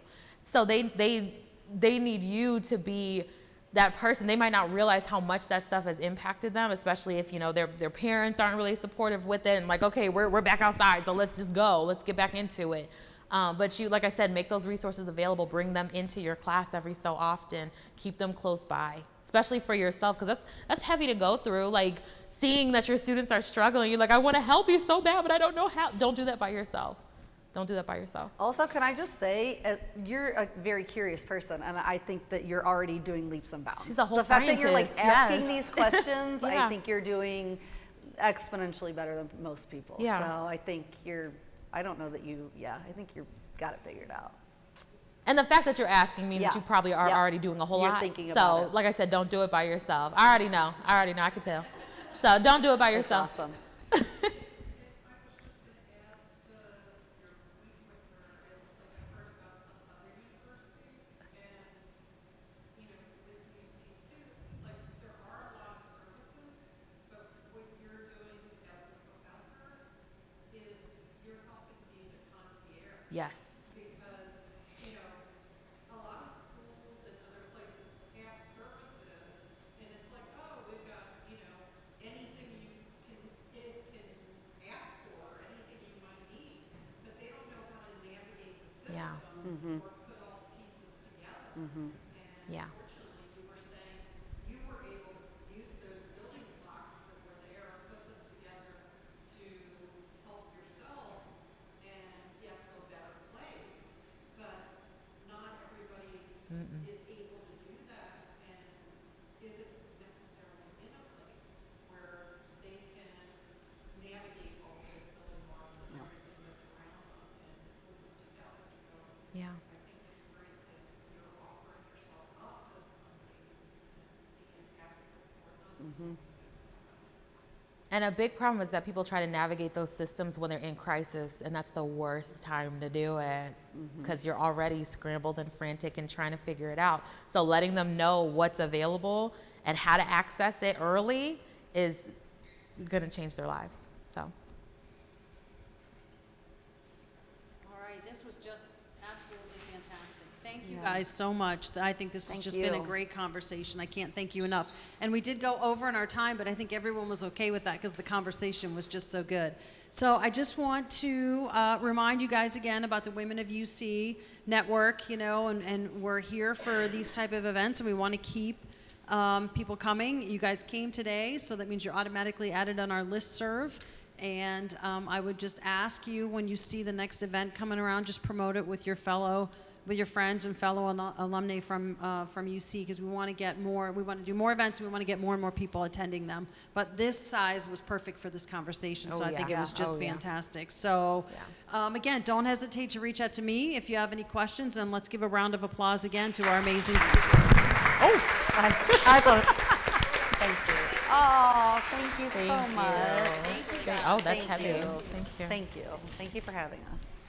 So they need you to be that person. They might not realize how much that stuff has impacted them, especially if, their parents aren't really supportive with it and like, okay, we're back outside, so let's just go. Let's get back into it. But you, like I said, make those resources available, bring them into your class every so often, keep them close by, especially for yourself, because that's heavy to go through, like seeing that your students are struggling. You're like, I want to help you so bad, but I don't know how. Don't do that by yourself. Don't do that by yourself. Also, can I just say, you're a very curious person, and I think that you're already doing leaps and bounds. She's a whole The fact that you're like scientist, asking yes. these questions, Yeah. I think you're doing exponentially better than most people. Yeah. So I think I don't know that I think you've got it figured out. And the fact that you're asking means that Yeah. you probably are Yeah. already doing a whole You're lot. thinking so, about it. like I said, don't do it by yourself. I already know. I can tell. So don't do it by That's yourself. awesome. Yes. Because, a lot of schools and other places have services, and it's like, oh, we've got, anything you can ask for, anything you might need, but they don't know how to navigate the system Yeah. or put all the pieces together. And Yeah. fortunately, you were saying you were able to use those building blocks that were there, put them together to help yourself and get to a better place, but not everybody is able to do that and isn't necessarily in a place where they can navigate all those building blocks and everything that's around them and put them together. So Yeah. I think it's great that you're offering yourself up as somebody and being advocate for them. And a big problem is that people try to navigate those systems when they're in crisis, and that's the worst time to do it because you're already scrambled and frantic and trying to figure it out. So letting them know what's available and how to access it early is going to change their lives. So. All right, this was just absolutely fantastic. Thank you guys so much. I think this has Thank just been a you. great conversation. I can't thank you enough. And we did go over in our time, but I think everyone was okay with that because the conversation was just so good. So I just want to remind you guys again about the Women of UC network, and we're here for these type of events, and we want to keep people coming. You guys came today, so that means you're automatically added on our listserv. And I would just ask you, when you see the next event coming around, just promote it with your friends and fellow alumni from UC, because we want to get more. We want to do more events. And we want to get more and more people attending them. But this size was perfect for this conversation, so I think it was just fantastic. So again, don't hesitate to reach out to me if you have any questions, and let's give a round of applause again to our amazing speakers. I thought. Thank you. Oh, thank you so much. Oh, that's Thank heavy. you. Thank you. Thank you. Thank you for having us.